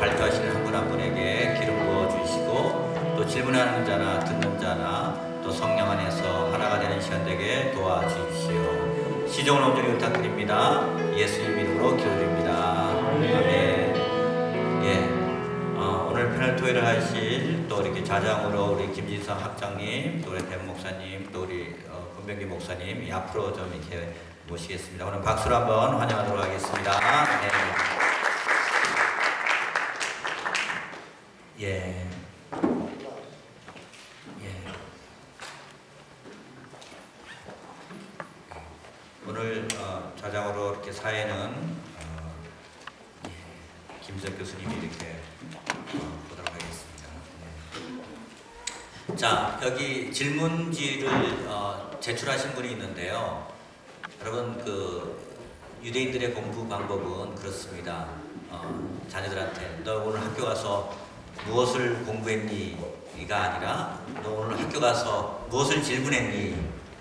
발표하시는 한 분 한 분에게 기름 부어주시고 또 질문하는 자나 듣는 자나 또 성령 안에서 하나가 되는 시간 되게 도와주십시오. 시종을 온전히 부탁드립니다. 예수님 이름으로 기도드립니다. 아멘. 오늘 패널 토의를 하실 또 이렇게 자장으로 우리 김진성 학장님, 또 우리 대 목사님, 또 우리 권병기 목사님 앞으로 좀 이렇게 모시겠습니다. 오늘 박수로 한번 환영하도록 하겠습니다. 네. 오늘 자장으로 이렇게 사회는 김석 교수님이 이렇게 보도록 하겠습니다. 자, 여기 질문지를 제출하신 분이 있는데요. 여러분, 유대인들의 공부 방법은 그렇습니다. 자녀들한테 너 오늘 학교 가서 무엇을 공부했니?가 아니라 너 오늘 학교 가서 무엇을 질문했니?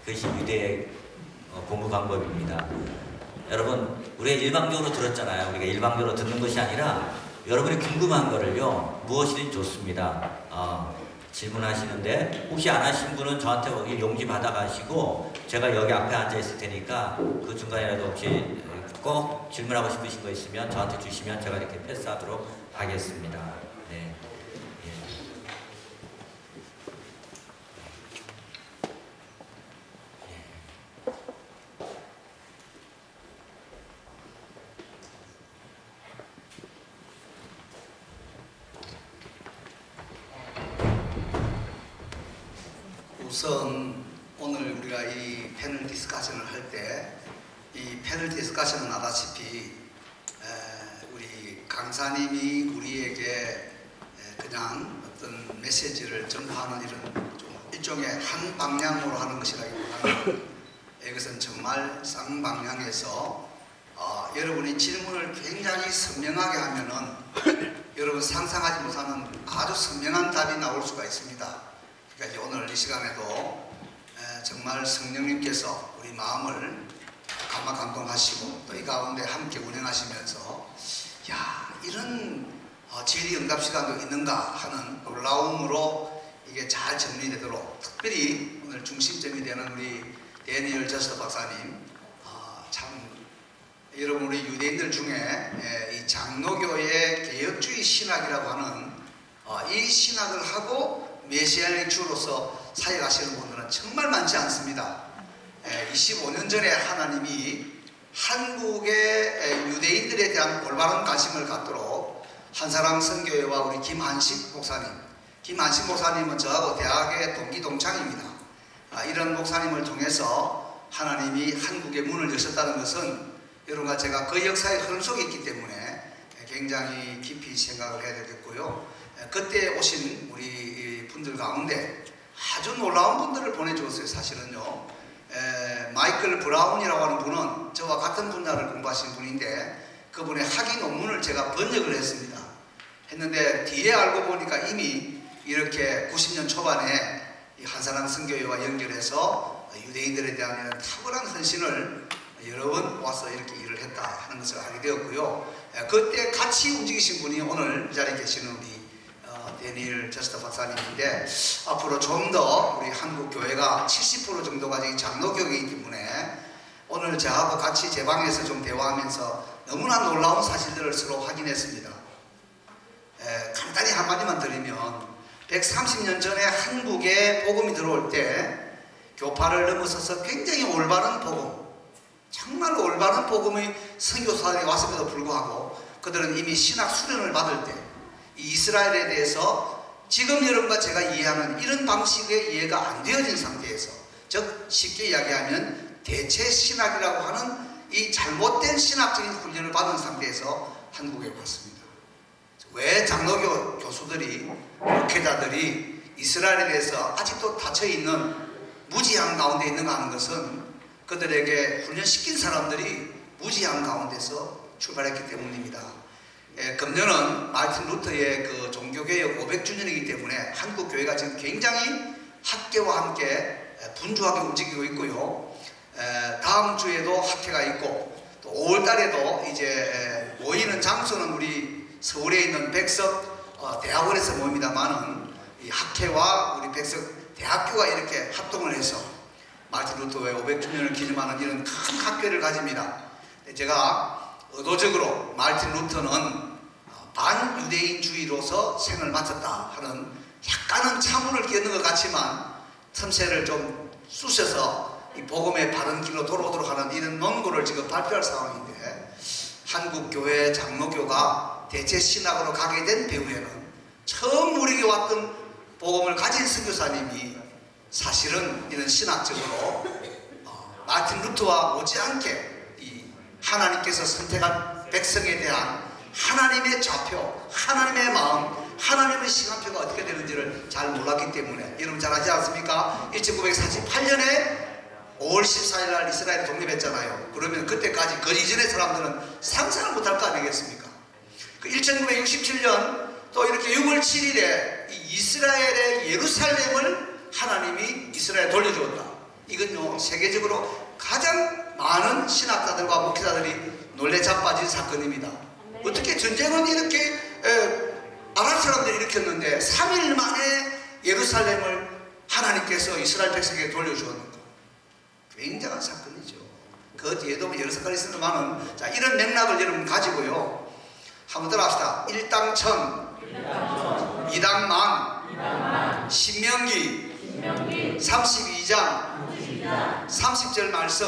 그것이 유대의 공부 방법입니다. 여러분, 우리가 일방적으로 들었잖아요. 우리가 일방적으로 듣는 것이 아니라 여러분이 궁금한 거를요, 무엇이든 좋습니다. 질문하시는데 혹시 안 하신 분은 저한테 용지 받아가시고 제가 여기 앞에 앉아 있을 테니까 그 중간이라도 혹시 꼭 질문하고 싶으신 거 있으면 저한테 주시면 제가 이렇게 패스하도록 하겠습니다. 네. 예. 우선 오늘 우리가 이 패널 디스커션을 할 때 이 패널 디스커션은 아다시피 우리 강사님이 우리에게 그냥 어떤 메시지를 전파하는 이런 좀 일종의 한 방향으로 하는 것이라기보다는 이것은 정말 쌍방향에서 여러분이 질문을 굉장히 선명하게 하면은 여러분 상상하지 못하는 아주 선명한 답이 나올 수가 있습니다. 그러니까 오늘 이 시간에도 정말 성령님께서 우리 마음을 감동하시고 또 이 가운데 함께 운행하시면서 야, 이런 진리 응답 시간도 있는가 하는 놀라움으로 이게 잘 정리되도록 특별히 오늘 중심점이 되는 우리 데니얼 저스트 박사님, 참 여러분 우리 유대인들 중에 이 장로교의 개혁주의 신학이라고 하는 이 신학을 하고 메시아의 주로서 사역하시는 분들은 정말 많지 않습니다. 25년 전에 하나님이 한국의 유대인들에 대한 올바른 관심을 갖도록 한사람 선교회와 우리 김한식 목사님은 저하고 대학의 동기 동창입니다. 이런 목사님을 통해서 하나님이 한국의 문을 여셨다는 것은 여러분과 제가 그 역사의 흐름 속에 있기 때문에 굉장히 깊이 생각을 해야 되겠고요. 그때 오신 우리 분들 가운데 아주 놀라운 분들을 보내주었어요. 사실은요. 마이클 브라운이라고 하는 분은 저와 같은 분야를 공부하신 분인데 그분의 학위 논문을 제가 번역을 했는데 뒤에 알고 보니까 이미 이렇게 90년 초반에 한사람 선교회와 연결해서 유대인들에 대한 이런 탁월한 헌신을 여러 번 와서 이렇게 일을 했다 하는 것을 알게 되었고요. 그때 같이 움직이신 분이 오늘 이 자리에 계시는 우리 데니얼 저스트 박사님인데 앞으로 좀 더 우리 한국 교회가 70% 정도가 장로교회이기 때문에 오늘 저하고 같이 제 방에서 좀 대화하면서 너무나 놀라운 사실들을 서로 확인했습니다. 간단히 한마디만 드리면 130년 전에 한국에 복음이 들어올 때 교파를 넘어서서 굉장히 올바른 복음, 정말 올바른 복음의 선교사들이 왔음에도 불구하고 그들은 이미 신학 수련을 받을 때 이스라엘에 대해서 지금 여러분과 제가 이해하는 이런 방식의 이해가 안 되어진 상태에서, 즉 쉽게 이야기하면 대체 신학이라고 하는 이 잘못된 신학적인 훈련을 받은 상태에서 한국에 왔습니다. 왜 장로교 교수들이, 목회자들이 이스라엘에 대해서 아직도 닫혀있는 무지한 가운데 있는가 하는 것은 그들에게 훈련시킨 사람들이 무지한 가운데서 출발했기 때문입니다. 금년은 마르틴 루터의 그 종교개혁 500주년이기 때문에 한국 교회가 지금 굉장히 학계와 함께 분주하게 움직이고 있고요. 다음 주에도 학회가 있고 또 5월 달에도 이제 모이는 장소는 우리 서울에 있는 백석 대학원에서 모입니다만은 이 학회와 우리 백석 대학교가 이렇게 합동을 해서 마르틴 루터의 500주년을 기념하는 이런 큰 학회를 가집니다. 제가 의도적으로 마르틴 루터는 반유대인주의로서 생을 마쳤다 하는 약간은 참으를 끼얹는 것 같지만 틈새를 좀 쑤셔서 이 복음의 바른 길로 돌아오도록 하는 이런 논구를 지금 발표할 상황인데, 한국 교회 장로교가 대체 신학으로 가게 된 배후에는 처음 우리에게 왔던 복음을 가진 선교사님이 사실은 이런 신학적으로 마르틴 루터와 못지않게 이 하나님께서 선택한 백성에 대한 하나님의 좌표, 하나님의 마음, 하나님의 시간표가 어떻게 되는지를 잘 몰랐기 때문에, 여러분 잘 아지 않습니까? 1948년에 5월 14일 날 이스라엘이 독립했잖아요. 그러면 그때까지 그 이전의 사람들은 상상을 못할 거 아니겠습니까? 그 1967년 또 이렇게 6월 7일에 이스라엘의 예루살렘을 하나님이 이스라엘에 돌려주었다. 이건요, 세계적으로 가장 많은 신학자들과 목회자들이 놀래 자빠진 사건입니다. 어떻게 전쟁은 이렇게 아랍 사람들이 일으켰는데 3일 만에 예루살렘을 하나님께서 이스라엘 백성에게 돌려주었는가? 굉장한 사건이죠. 그 뒤에도 여러 사건이 있습니다만은, 자, 이런 맥락을 여러분 가지고요, 한번 들어갑시다. 일당천, 이당 만 신명기 32장 30절 말씀.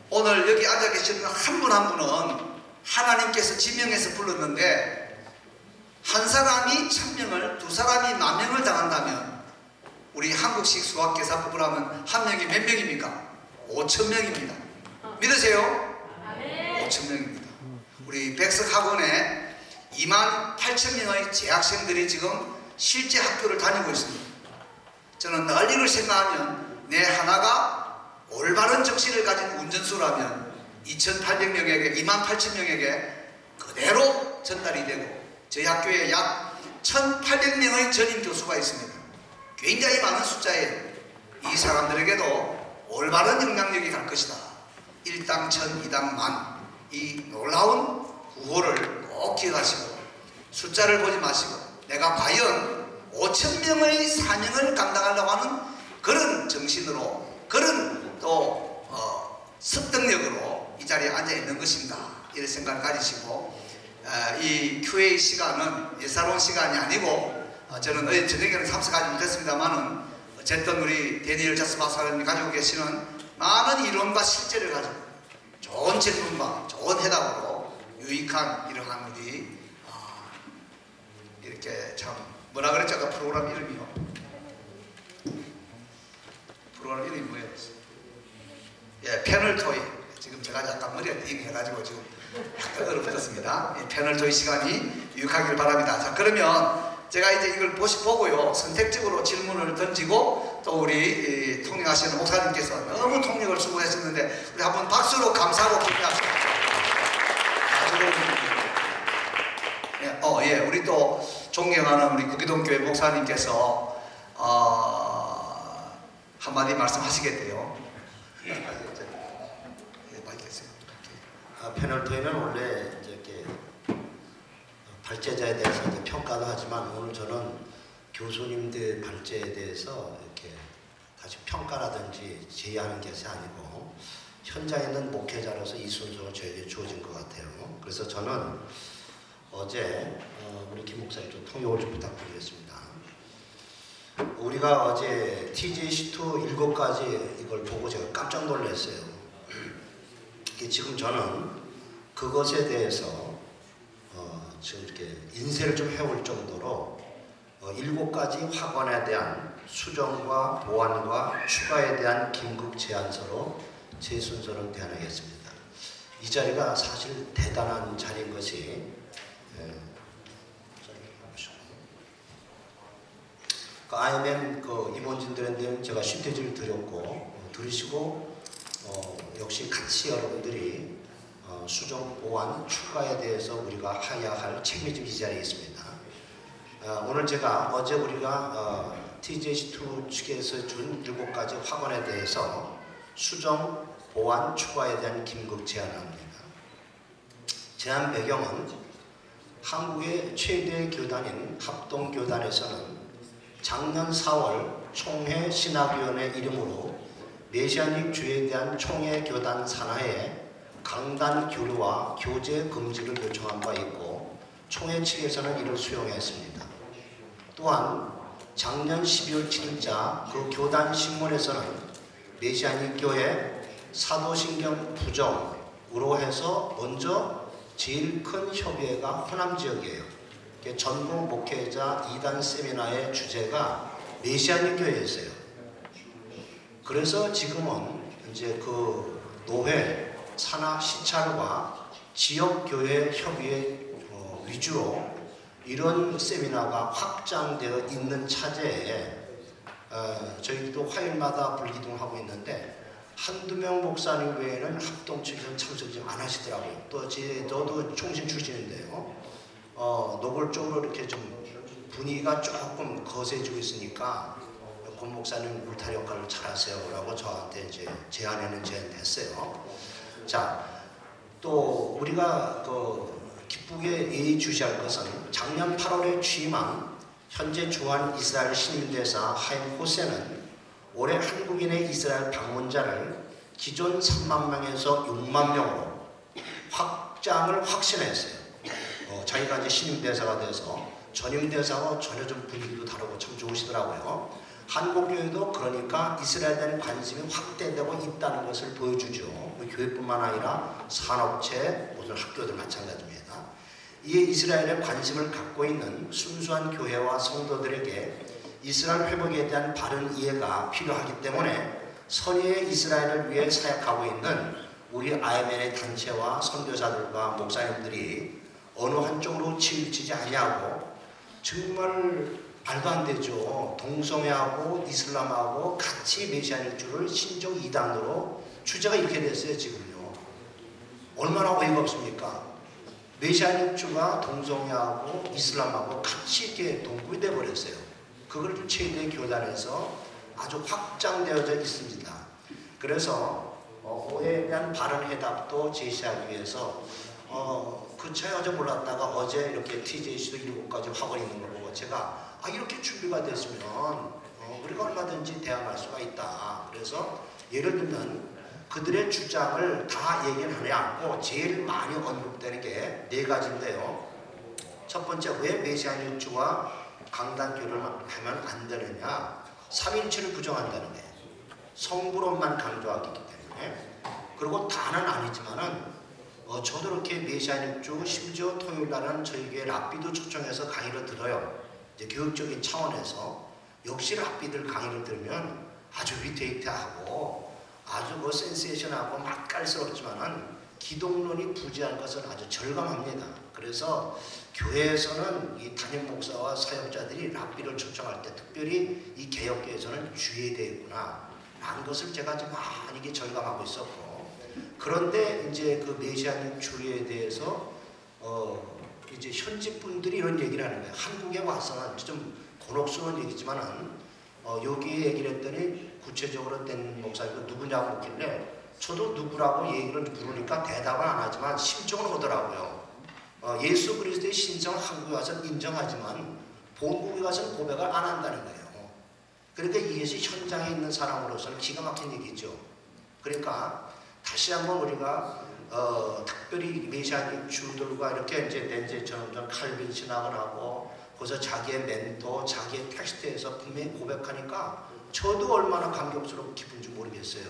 오늘 여기 앉아 계시는 한 분 한 분은 하나님께서 지명해서 불렀는데, 한 사람이 1000명을, 두 사람이 10,000명을 당한다면 우리 한국식 수학계산법으로 하면 한 명이 몇 명입니까? 5,000명입니다. 믿으세요? 5,000명입니다. 우리 백석학원에 28,000명의 재학생들이 지금 실제 학교를 다니고 있습니다. 저는 늘 이걸 생각하면 내 하나가 올바른 정신을 가진 운전수라면 2,800명에게, 28,000명에게 그대로 전달이 되고, 저희 학교에 약 1,800명의 전임 교수가 있습니다. 굉장히 많은 숫자예요. 이 사람들에게도 올바른 영향력이 갈 것이다. 1당 1,000, 2당 만, 이 놀라운 구호를 꼭 기억하시고, 숫자를 보지 마시고 내가 과연 5,000명의 사명을 감당하려고 하는 그런 정신으로, 그런 또 습득력으로 이 자리에 앉아 있는 것인가, 이런 생각을 가지시고, 이 QA 시간은 예사로운 시간이 아니고, 저는 어제 저녁에는 참석하지 못했습니다만은 어쨌든 우리 데니엘 자스 박사님이 가지고 계시는 많은 이론과 실제를 가지고 좋은 질문과 좋은 해답으로 유익한 이러한 우리 이렇게 참 뭐라 그랬죠? 아까 프로그램 이름이요? 프로그램 이름이 뭐예요? 예, 패널 토이. 지금 제가 약간 머리가 띵해가지고 지금 약간 얼어붙었습니다. 이 패널 토이 시간이 유익하길 바랍니다. 자, 그러면 제가 이제 이걸 보고요, 선택적으로 질문을 던지고, 또 우리 통역하시는 목사님께서 너무 통역을 수고하셨는데 우리 한번 박수로 감사하고 기대합시다. 예, 우리 또 존경하는 우리 구기동교회 목사님께서 한마디 말씀하시겠대요. 패널토이는 원래 이렇게 발제자에 대해서 이제 평가도 하지만, 오늘 저는 교수님들 발제에 대해서 이렇게 다시 평가라든지 제의하는 것이 아니고 현장에 있는 목회자로서 이 순서가 저에게 주어진 것 같아요. 그래서 저는 어제 우리 김 목사님 좀 통역을 좀 부탁드리겠습니다. 우리가 어제 TJC2 7가지 이걸 보고 제가 깜짝 놀랐어요. 지금 저는 그것에 대해서 지금 이렇게 인쇄를 좀 해올 정도로 7가지 확언에 대한 수정과 보완과 추가에 대한 긴급 제안서로 제 순서를 대안하겠습니다. 이 자리가 사실 대단한 자리인 것이, IMM 임원진들한테 제가 슈테지를 드렸고, 들으시고 역시 같이 여러분들이 수정, 보완, 추가에 대해서 우리가 해야 할 책임이 이 자리에 있습니다. 오늘 제가 어제 우리가 TJC2 측에서 준 7가지 확언에 대해서 수정, 보완, 추가에 대한 긴급 제안을 합니다. 제안 배경은 한국의 최대 교단인 합동교단에서는 작년 4월 총회 신학위원회 이름으로 메시아닉 주에 대한 총회 교단 산하에 강단 교류와 교제 금지를 요청한 바 있고, 총회 측에서는 이를 수용했습니다. 또한 작년 12월 7일자 그 교단 신문에서는 메시아닉 교회 사도신경 부정으로 해서 먼저 제일 큰 협의회가 호남 지역이에요. 전국 목회자 2단 세미나의 주제가 메시아닉 교회였어요. 그래서 지금은 이제 그 노회, 산하 시찰과 지역교회 협의회 위주로 이런 세미나가 확장되어 있는 차제에 저희도 화요일마다 불기둥하고 있는데 한두 명 목사님 외에는 합동 측에서 참석이 안 하시더라고요. 또 저도 총신 출신인데요. 노골적으로 이렇게 좀 분위기가 조금 거세지고 있으니까 권 목사님 울타리 역할을 잘하세요 라고 저한테 이제 제안에는 제안됐어요. 자, 또 우리가 기쁘게 예의주시할 것은 작년 8월에 취임한 현재 주한 이스라엘 시민대사 하임 호세는 올해 한국인의 이스라엘 방문자를 기존 3만 명에서 6만 명으로 확장을 확신했어요. 자기가 이제 신임 대사가 돼서 전임 대사와 전혀 좀 분위기도 다르고 참 좋으시더라고요. 한국 교회도 그러니까 이스라엘에 대한 관심이 확대되고 있다는 것을 보여주죠. 교회뿐만 아니라 산업체, 모든 학교들 마찬가지입니다. 이 이스라엘에 관심을 갖고 있는 순수한 교회와 성도들에게 이스라엘 회복에 대한 바른 이해가 필요하기 때문에 선의의 이스라엘을 위해 사역하고 있는 우리 IMN의 단체와 선교사들과 목사님들이 어느 한쪽으로 치우치지 아니하고 정말 말도 안 되죠. 동성애하고 이슬람하고 같이 메시아닉주를 신종 이단으로 주제가 이렇게 됐어요. 지금요. 얼마나 어이가 없습니까? 메시아닉주가 동성애하고 이슬람하고 같이 이렇게 동급이 돼버렸어요. 그걸 최대 교단에서 아주 확장되어져 있습니다. 그래서 오해에 대한 바른 해답도 제시하기 위해서 그 차에 어제 몰랐다가 어제 이렇게 TJC도 7가지 학원이 있는 걸 보고 제가 이렇게 준비가 됐으면 우리가 얼마든지 대항할 수가 있다. 그래서 예를 들면 그들의 주장을 다 얘기는 하지 않고 제일 많이 언급되는 게 4가지인데요. 첫 번째, 왜 메시아닉주와 강단교를 하면 안 되느냐? 3일체를 부정한다는 거예요. 성부론만 강조하기 때문에. 그리고 다는 아니지만은 저도 이렇게 메시아닉주 심지어 토요일날은 저희 교회 랍비도 초청해서 강의를 들어요. 이제 교육적인 차원에서 역시 랍비들 강의를 들으면 아주 위태위태하고 아주 센세이션하고 맛깔스럽지만은 기독론이 부재한 것은 아주 절감합니다. 그래서 교회에서는 이 담임 목사와 사역자들이 랍비를 초청할 때 특별히 이 개혁교회에서는 주의해야 되겠구나 라는 것을 제가 좀 많이 절감하고 있었고, 그런데 이제 그 메시아닉 주의에 대해서 이제 현지 분들이 이런 얘기를 하는 거예요. 한국에 와서는 좀 곤혹스러운 얘기지만은 여기 얘기를 했더니 구체적으로 된 목사님도 누구냐고 묻길래 저도 누구라고 얘기를 물으니까 대답은 안 하지만 심정은 오더라고요. 예수 그리스도의 신성을 한국에 와서는 인정하지만 본국에 가서는 고백을 안 한다는 거예요. 그러니까 이것이 현장에 있는 사람으로서는 기가 막힌 얘기죠. 그러니까 다시 한번 우리가 특별히 메시아닉 주들과 이렇게 이제 댄제처럼 좀 칼빈 신학을 하고 거기서 자기의 멘토, 자기의 텍스트에서 분명히 고백하니까 저도 얼마나 감격스럽고 기쁜지 모르겠어요.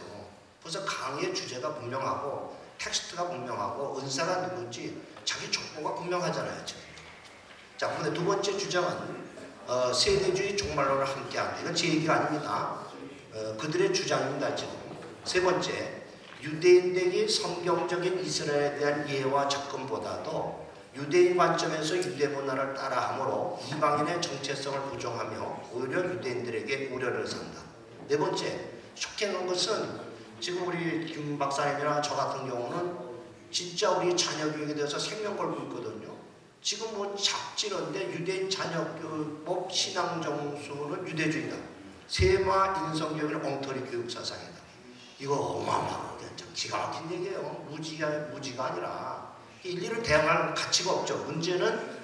그래서 강의의 주제가 분명하고 텍스트가 분명하고 은사가 누군지 자기 족보가 분명하잖아요. 지금. 자, 그런데 두 번째 주장은 세대주의 종말론을 함께한다. 이건 제 얘기가 아닙니다. 그들의 주장입니다. 지금. 세 번째, 유대인들이 성경적인 이스라엘에 대한 이해와 접근보다도 유대인 관점에서 유대 문화를 따라하므로 이방인의 정체성을 부정하며 오히려 유대인들에게 우려를 산다. 네 번째, 쇼킹한 것은 지금 우리 김 박사님이나 저 같은 경우는 진짜 우리 자녀 교육에 대해서 생명 걸고 있거든요. 지금 뭐 잡지런데 유대인 자녀 교육법 신앙 정수는 유대주의다. 세마 인성교육은 엉터리 교육 사상이다. 이거 어마어마하게 기가 막힌 얘기예요. 무지가 아니라 일일을 대응할 가치가 없죠. 문제는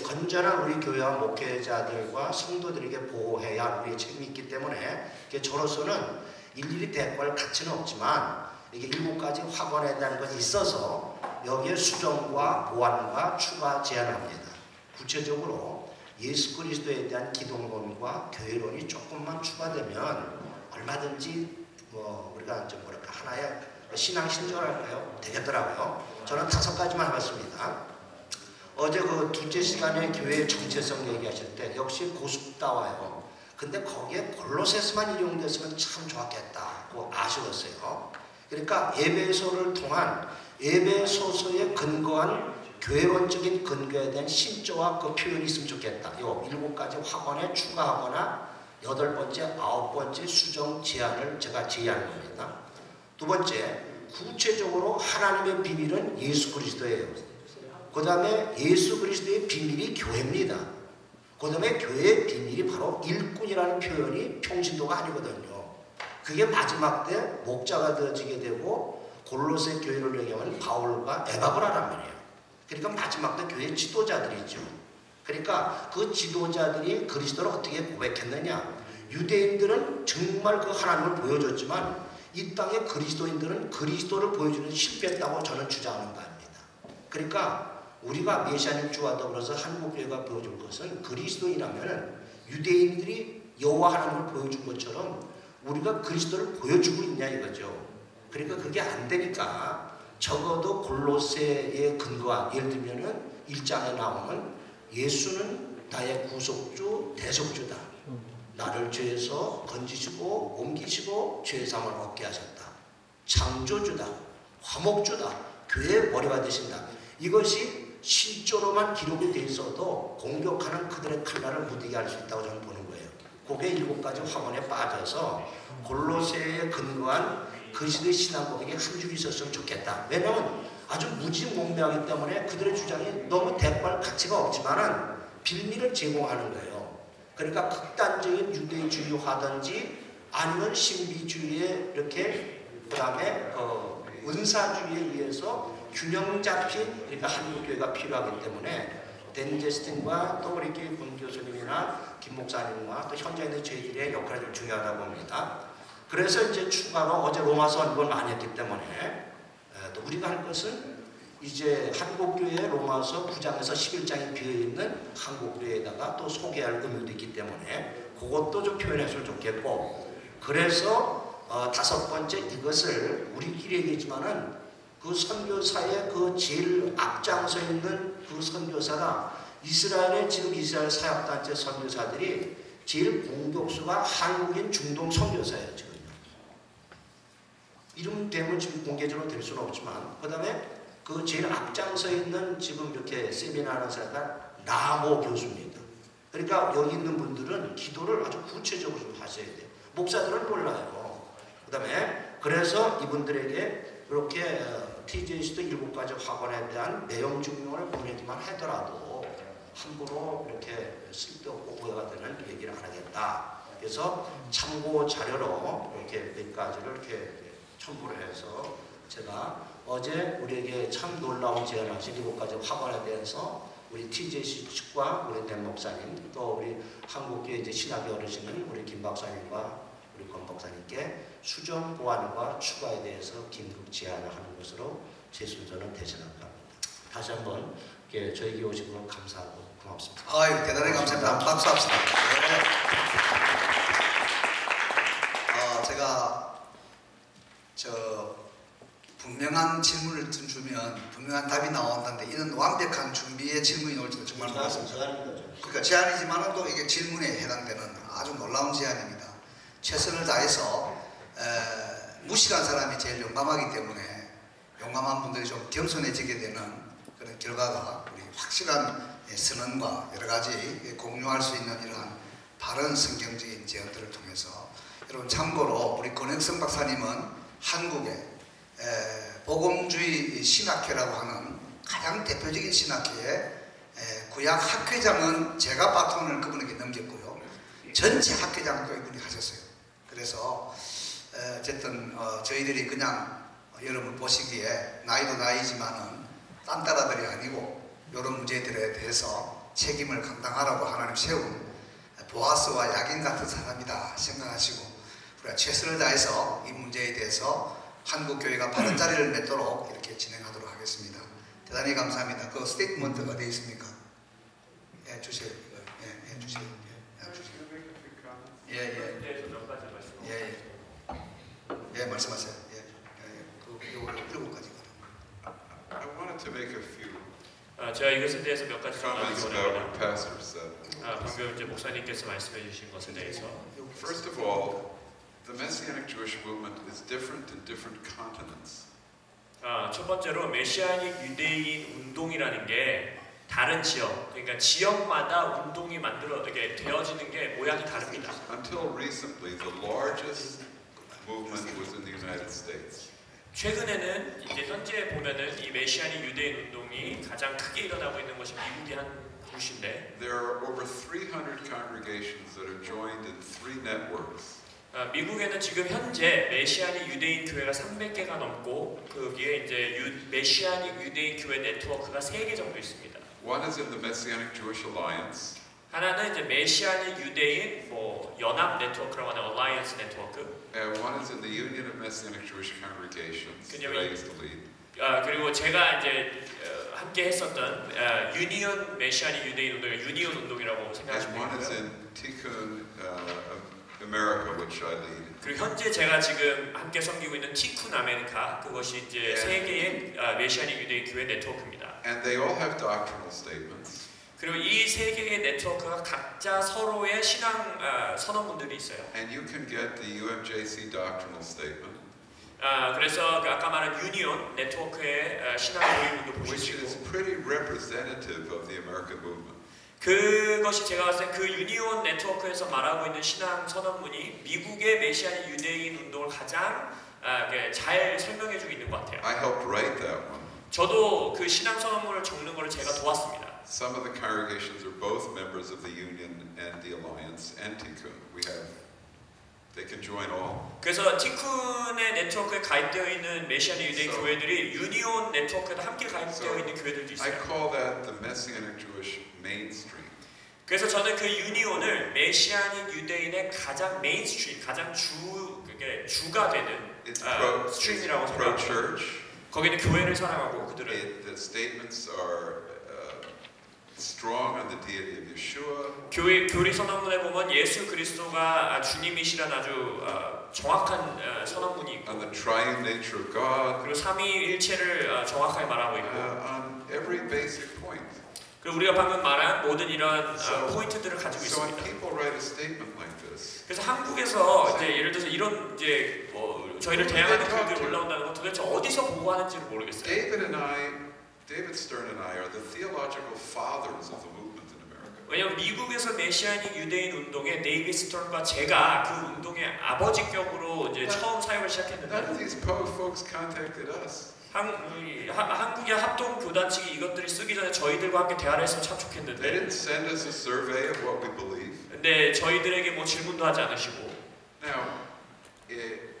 건전한 우리 교회와 목회자들과 성도들에게 보호해야 할 우리의 책임이 있기 때문에 저로서는 일일이 대꾸할 가치는 없지만 이게 7가지 확언에 대한 것이 있어서 여기에 수정과 보완과 추가 제안합니다. 구체적으로 예수 그리스도에 대한 기독론과 교회론이 조금만 추가되면 얼마든지 우리가 좀 하나의 신앙 신조랄까요? 되겠더라고요. 저는 5가지만 해봤습니다. 어제 그 둘째 시간에 교회의 정체성 얘기하실 때 역시 고습다와요. 근데 거기에 골로새서만 인용됐으면 참 좋았겠다고 아쉬웠어요. 그러니까 에베소를 통한 에베소서에 근거한 교회론적인 근거에 대한 신조와 그 표현이 있으면 좋겠다. 요 7가지 확언에 추가하거나 8번째, 9번째 수정 제안을 제가 제의하는 겁니다. 두 번째, 구체적으로 하나님의 비밀은 예수 그리스도예요. 그 다음에 예수 그리스도의 비밀이 교회입니다. 그 다음에 교회의 비밀이 바로 일꾼이라는 표현이 평신도가 아니거든요. 그게 마지막 때 목자가 되어지게 되고 골로새 교회를 얘기하면 바울과 에바브라란 말이에요. 그러니까 마지막 때 교회 지도자들이죠. 그러니까 그 지도자들이 그리스도를 어떻게 고백했느냐. 유대인들은 정말 그 하나님을 보여줬지만 이 땅의 그리스도인들은 그리스도를 보여주는 실패했다고 저는 주장하는 바입니다. 그러니까 우리가 메시아님 주와다 그래서 한국교회가 보여줄 것은 그리스도인이라면 유대인들이 여호와 하나님을 보여준 것처럼 우리가 그리스도를 보여주고 있냐 이거죠. 그러니까 그게 안 되니까 적어도 골로새에 근거한 예를 들면은 1장에 나오는 예수는 나의 구속주 대속주다. 나를 죄에서 건지시고 옮기시고 죄의 사함을 얻게 하셨다. 창조주다. 화목주다. 교회의 머리가 되신다. 이것이 실조로만 기록이 돼 있어도 공격하는 그들의 칼날을 무디게 할 수 있다고 저는 보는 거예요. 그게 7가지 화원에 빠져서 골로새에 근거한 그리스도의 신앙 고백에 한 줄이 있었으면 좋겠다. 왜냐하면 아주 무지몽매하기 때문에 그들의 주장이 너무 대꾸할 가치가 없지만은 빌미를 제공하는 거예요. 그러니까 극단적인 유대주의화든지 아니면 신비주의에 이렇게 그다음에 은사주의에 의해서 균형 잡힌 그러니까 한국교회가 필요하기 때문에 댄 제스틴과 또 우리 군 교수님이나 김 목사님과 또 현장에 있는 저희들의 역할이 좀 중요하다고 봅니다. 그래서 이제 추가로 어제 로마서 이걸 많이 했기 때문에 또 우리가 할 것은 이제 한국교회 로마서 9장에서 11장에 비어있는 한국교회에다가 또 소개할 의미도 있기 때문에 그것도 좀 표현했으면 좋겠고 그래서 5번째 이것을 우리끼리 얘기했지만은 그 선교사의 그 제일 앞장서 있는 그 선교사가 이스라엘의 지금 이스라엘 사역단체 선교사들이 제일 공격수가 한국인 중동 선교사예요. 지금 이름 되면 지금 공개적으로 될 수는 없지만 그 다음에 그 제일 앞장서 있는 지금 이렇게 세미나하는 사람가 나모 교수입니다. 그러니까 여기 있는 분들은 기도를 아주 구체적으로 좀 하셔야 돼요. 목사들은 몰라요. 그 다음에 그래서 이분들에게 이렇게 TJC도 7가지 학원에 대한 내용 증명을 보내기만 하더라도 함부로 이렇게 쓸데없고 오해가 되는 얘기를 안 하겠다. 그래서 참고 자료로 이렇게 몇 가지를 이렇게 첨부를 해서 제가 어제 우리에게 참 놀라운 제안하신 7가지 학원에 대해서 우리 TJC 측과 우리 댄 목사님 또 우리 한국교회 이제 신학의 어르신은 우리 김 박사님과 우리 권 박사님께 수정 보완과 추가에 대해서 긴급 제안을 하는 것으로 제 순서는 대신합니다. 다시 한번 저에게 오신 것 감사하고 고맙습니다. 아유, 대단히 감사합니다. 박수 합시다. 네. 제가 분명한 질문을 주면 분명한 답이 나온다는데 이는 완벽한 준비의 질문이 올지도 정말 몰랐습니다. 그러니까 제안이지만은 또 이게 질문에 해당되는 아주 놀라운 제안입니다. 최선을 다해서 무식한 사람이 제일 용감하기 때문에 용감한 분들이 좀 겸손해지게 되는 그런 결과가 우리 확실한 선언과 여러 가지 공유할 수 있는 이러한 바른 성경적인 제언들을 통해서 여러분 참고로 우리 권혁성 박사님은 한국의 복음주의 신학회라고 하는 가장 대표적인 신학회의 구약 학회장은 제가 바톤을 그분에게 넘겼고요. 전체 학회장도 이분이 하셨어요. 그래서 어쨌든 저희들이 그냥 여러분 보시기에 나이도 나이지만은 딴따라들이 아니고 이런 문제들에 대해서 책임을 감당하라고 하나님 세운 보아스와 야긴 같은 사람이다 생각하시고 우리가 최선을 다해서 이 문제에 대해서 한국교회가 바른 자리를 맺도록 이렇게 진행하도록 하겠습니다. 대단히 감사합니다. 그 스테이트먼트가 어디에 있습니까? 예, 주세요. 예, 주세요. 예, 말씀하세요. 요거 7가지. I wanted to make a few 제가 이것에 대해서 몇 가지 comments 말씀을 about 원합니다. what Pastor said. 방금 이제 목사님께서 말씀해 주신 것에 대해서 First of all, the Messianic Jewish movement is different in different continents. 첫 번째로 메시아닉 유대인 운동이라는 게 다른 지역, 그러니까 지역마다 운동이 이게 되어지는 게 모양이 다릅니다. Until recently, the largest movement was in the United States. 최근에는 이제 현재 보면은 이 메시아닉 유대인 운동이 가장 크게 일어나고 있는 것이 미국의 한 곳인데 There are over 300 congregations that are joined in 3 networks. 미국에는 지금 현재 메시아닉 유대인 교회가 300개가 넘고 거기에 이제 메시아닉 유대인 교회 네트워크가 3개 정도 있습니다. One is in the Messianic Jewish Alliance. 하나는 이제 메시아닉 유대인 연합 네트워크라고 하는 얼라이언스 네트워크. And one is in the Union of Messianic Jewish Congregations that I used to lead. 그리고 제가 이제 함께 했었던 유니온 메시아닉 유대인 운동, 유니온 운동이라고 And 생각하시면 one is 되고요. in Tikkun, America, which I lead. 그리고 현재 제가 지금 함께 섬기고 있는 티쿤 아메리카, 그것이 이제 세 개의 메시아닉 유대인 교회 네트워크입니다. And they all have doctrinal statements. 그리고 이 세 개의 네트워크가 각자 서로의 신앙 선언문들이 있어요. And you can get the UMJC doctrinal statement, 그래서 그 아까 말한 유니온 네트워크의 신앙 모임도 보실 수 which is 있고, pretty representative of the American movement. 그것이 제가 봤을 때 그 유니온 네트워크에서 말하고 있는 신앙 선언문이 미국의 메시아닉 유대인 운동을 가장 잘 설명해주고 있는 것 같아요. I helped write that one. 저도 그 신앙 선언문을 적는 것을 제가 도왔습니다. Some of the congregations are both members of the Union and the Alliance and Tikkun. They can join all. 그래서 티쿤의 네트워크에 가입되어 있는 메시아닉 유대인 So- 교회들이 유니온 네트워크에도 함께 가입되어 있는 교회들도 I 있어요. call that the Messianic Jewish mainstream. 그래서 저는 그 유니온을 메시아닉 유대인의 가장 메인스트림, 가장 주가 되는 It's 스트림이라고 생각합니다. pro-church. 거기는 교회를 사랑하고 그들은 The statements are strong on the deity of Yeshua. 교리 선언문에 보면 예수 그리스도가 주님이시란 아주 정확한 선언문이 있고, On the triune nature of God. 그리고 삼위일체를 정확하게 말하고 있고, On every basic point. 그리고 우리가 방금 말한 모든 이런 So- 포인트들을 가지고 So when 있습니다. people write a statement like this, 그래서 한국에서 이제 예를 들어서 이런 이제 저희를 대항하는 글들이 올라온다는 건 도대체 어디서 보고 하는지를 모르겠어요. David Stern and I are the theological fathers of the movement in America. 왜냐하면 미국에서 메시아닉 유대인 운동의 데이비드 스턴과 제가 그 운동의 아버지격으로 이제 처음 사역을 None of 시작했는데, these folks contacted us. 한국의 합동 교단 측이 이것들이 쓰기 전에 저희들과 함께 대화를 했으면 참 They 좋겠는데, didn't send us a survey of what we believe. 근데 저희들에게 뭐 질문도 하지 않으시고, Now,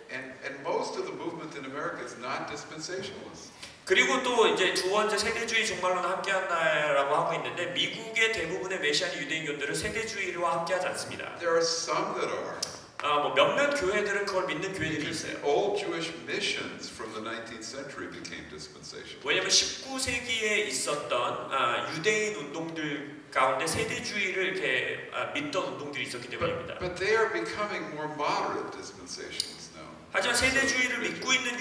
and most of the movement in America is not dispensationalist. 그리고 또 이제 두 번째 세대주의 종말론을 함께한다라고 하고 있는데, 미국의 대부분의 메시아닉 유대인교들은 세대주의와 함께하지 않습니다. There are some that are. 뭐 몇몇 교회들은 그걸 믿는 교회들이 Because 있어요. old Jewish missions from the 19th century became dispensational. 왜냐하면 19세기에 있었던 유대인 운동들 가운데 세대주의를 이렇게 믿던 운동들이 있었기 때문입니다. But they are becoming more moderate dispensationalists now. 하지만 세대주의를 믿고 있는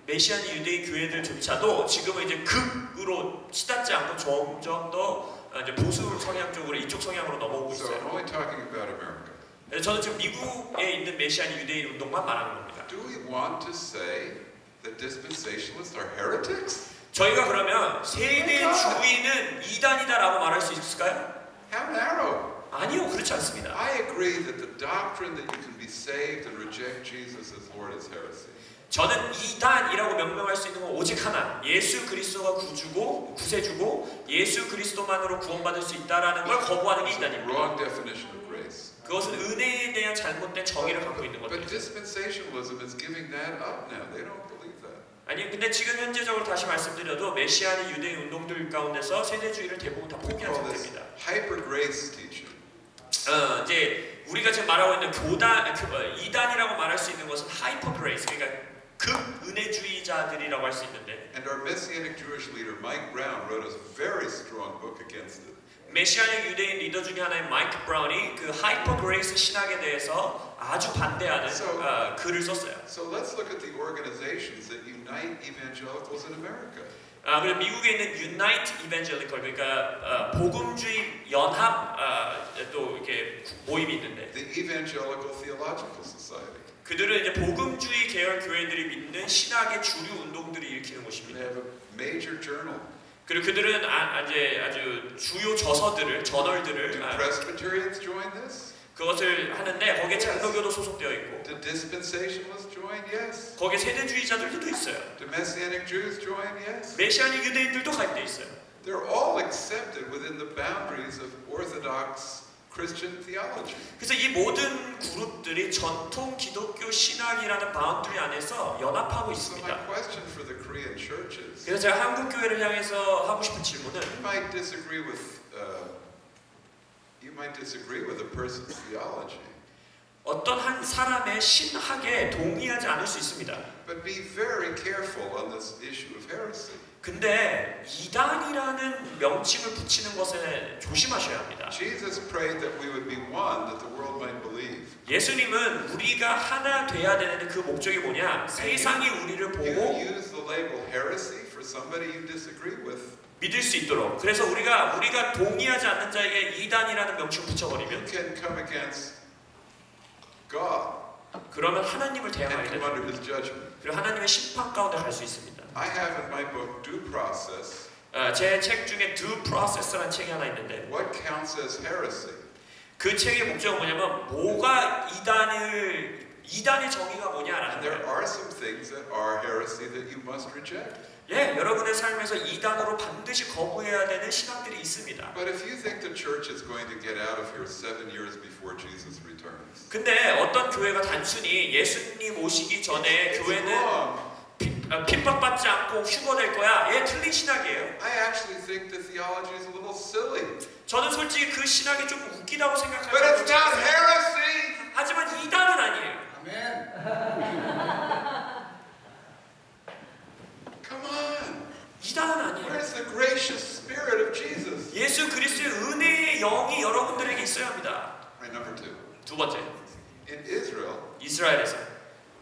메시아닉 유대인 교회들조차도 지금은 이제 극으로 치닫지 않고 점점 더 이제 보수 성향 쪽으로, 이쪽 성향으로 넘어오고 So 있어요. I'm only talking about America. 그래서 저는 지금 미국에 있는 메시아닉 유대인 운동만 말하는 겁니다. Do we want to say that dispensationalists are heretics? 저희가 그러면 세대주의는 이단이다라고 말할 수 있을까요? How narrow? 아니요, 그렇지 않습니다. I agree that the doctrine that you can be saved and reject Jesus as Lord is heresy. 저는 이단이라고 명명할 수 있는 건 오직 하나, 예수 그리스도가 구세주고 예수 그리스도만으로 구원받을 수 있다라는 걸 거부하는 게 It's a 이단입니다. wrong definition of grace. 그것은 은혜에 대한 잘못된 정의를 갖고 있는 But 것들이죠. dispensationalism is giving that up now. They don't believe that. 아니, 근데 지금 현재적으로 다시 말씀드려도 메시아닉 유대인 운동들 가운데서 세대주의를 대부분 다 We 포기한 call this 상태입니다. hyper grace teaching. 이제 우리가 지금 말하고 있는 이단이라고 말할 수 있는 것은 하이퍼 그레이스, 그러니까 극은혜주의자들이라고 할 수 있는데, And our Messianic Jewish leader Mike Brown wrote a very strong book against it. 메시아닉 유대인 리더 중에 하나인 마이크 브라운이 그 하이퍼 그레이스 신학에 대해서 아주 반대하는 글을 썼어요. So let's look at the organizations that unite evangelicals in America. 그리고 미국에 있는 Unite Evangelical, 그러니까 복음주의 연합 또 이렇게 모임이 있는데, The Evangelical Theological Society. 그들은 이제 복음주의 계열 교회들이 믿는 신학의 주류 운동들이 일으키는 They 곳입니다. have a major journal. 그리고 그들은 이제 아주 주요 저널들을 Do Presbyterians join this? 그것을 하는데, 거기에 장로교도 소속되어 있고, Do dispensationalists join? Yes. 거기에 세대주의자들도 있어요. Do Messianic Jews join? Yes. 메시아닉 유대인들도 가입되어 있어요. They're all accepted within the boundaries of Orthodox Christian theology. 그래서 이 모든 그룹들이 전통 기독교 신학이라는 바운드리 안에서 연합하고 So my 있습니다. question for the Korean churches, 그래서 제가 한국 교회를 향해서 하고 싶은 질문은, you might disagree with a person's theology, 어떤 한 사람의 신학에 동의하지 않을 수 있습니다. but be very careful on this issue of heresy. 근데 이단이라는 명칭을 붙이는 것에 조심하셔야 합니다. Jesus prayed that we would be one, that the world might believe. 예수님은 우리가 하나 돼야 되는데 그 목적이 뭐냐? 세상이 우리를 You 보고 use the label heresy for somebody you disagree with. 믿을 수 있도록. 그래서 우리가 동의하지 않는 자에게 이단이라는 명칭을 You 붙여버리면 can come against God 그러면 하나님을 and 대항하게 come 됩니다. under His judgment. 그리고 하나님의 심판 가운데 갈 수 있습니다. I have in my book Due Process 제 책 중에 Due Process라는 책이 하나 있는데 what counts as heresy. 그 책의 목적은 뭐냐면 뭐가 이단의 정의가 뭐냐라는 And there 거예요. are some things that are heresy that you must reject. 예, 여러분의 삶에서 이단으로 반드시 거부해야 되는 신앙들이 있습니다. But if you think the church is going to get out of here 7 years before Jesus returns, 근데 어떤 교회가 단순히 예수님 오시기 전에 it's 교회는 wrong. 핍박받지 않고 휴거될 거야. 예, 틀린 신학이에요. I actually think the theology is a little silly. 저는 솔직히 그 신학이 좀 웃기다고 But it's 생각합니다. not heresy. 하지만 이단은 아니에요. 아멘. Come on. 이단은 아니에요. Where's the gracious spirit of Jesus? 예수 그리스도의 은혜의 영이 여러분들에게 있어야 합니다. Right, number 2. 두 번째, In Israel, 이스라엘에서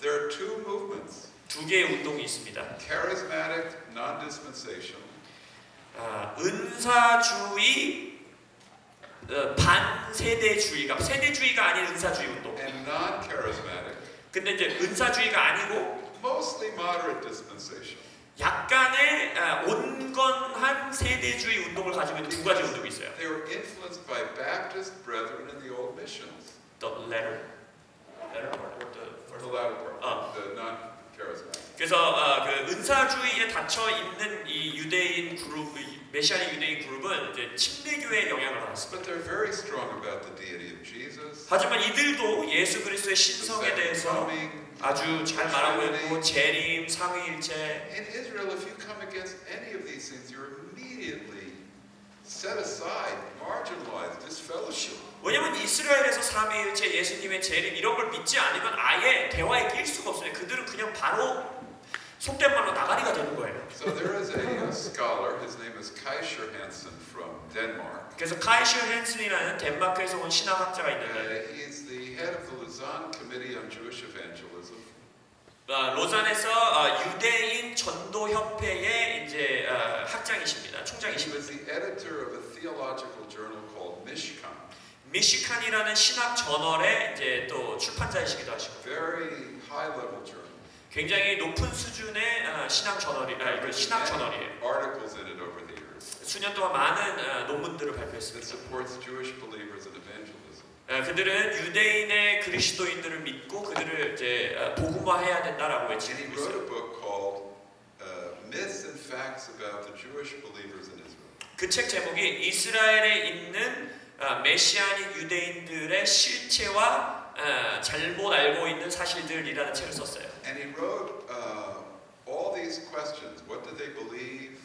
there are two movements. 두 개의 운동이 있습니다. Charismatic, non-dispensational, 은사주의, 반세대주의가 세대주의가 아닌 은사주의 운동. and non-charismatic, 근데 이제 은사주의가 아니고 mostly moderate dispensation. 약간의 온건한 세대주의 운동을 가지고 있는 두 가지 운동이 있어요. They were influenced by Baptist brethren in the old missions. The latter or the The first. latter part, Oh. the non-charismatic. 그래서 그 은사주의에 닫혀 있는 이 유대인 그룹, 메시아닉 유대인 그룹은 이제 침례교회의 영향을 받았습니다. But they're very strong about the deity of Jesus. 하지만 이들도 예수 그리스도의 the 신성에 second 대해서 coming. 아주 잘 말하고 있고 재림, 삼위일체. In Israel, if you come against any of these things, you're immediately set aside, marginalized, disfellowship. 왜냐면 이스라엘에서 삼위일체, 예수님의 재림 이런 걸 믿지 않으면 아예 대화에 낄 수가 없어요. 그들은 그냥 바로 속된 말로 나가리가 되는 거예요. So there is a scholar, his name is Kaiser Hansen from Denmark. 그래서 카이시 헨슨이라는 덴마크에서 온 신학학자가 있는데 He's the head of the Lausanne Committee on Jewish Evangelism. 로잔에서 유대인 전도 협회의 이제 학장이십니다. He 총장이십니다. was the editor of a theological journal called Mishkan. 미시칸이라는 신학 저널의 이제 또 출판자이시기도 하시고 Very high-level journal. 굉장히 높은 수준의 신학 Many 저널이에요. articles in it over the years. 수년 동안 많은 논문들을 It 발표했습니다. supports Jewish believers in evangelism. 그들은 유대인의 그리스도인들을 믿고 그들을 이제 복음화해야 된다라고 And he 외치고 wrote 있어요. a book called Myths and Facts About the Jewish Believers in Israel. 그 책 제목이 이스라엘에 있는 메시아닉 유대인들의 실체와 잘못 알고 있는 사실들이라는 책을 썼어요. And he wrote all these questions. What do they believe?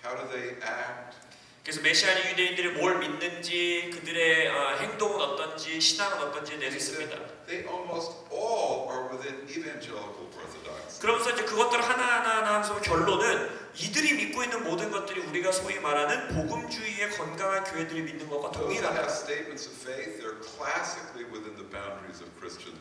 How do they act? 그래서 메시아닉 유대인들이 뭘 믿는지, 그들의 행동은 어떤지, 신앙은 어떤지에 대해서 He said 있습니다. they almost all are within evangelical orthodoxy. 그러면서 이제 그것들을 하나하나 하면서 결론은 이들이 믿고 있는 모든 것들이 우리가 소위 말하는 복음주의의 건강한 교회들이 믿는 것과 Those that 동일하다. have statements of faith, they're classically within the boundaries of Christian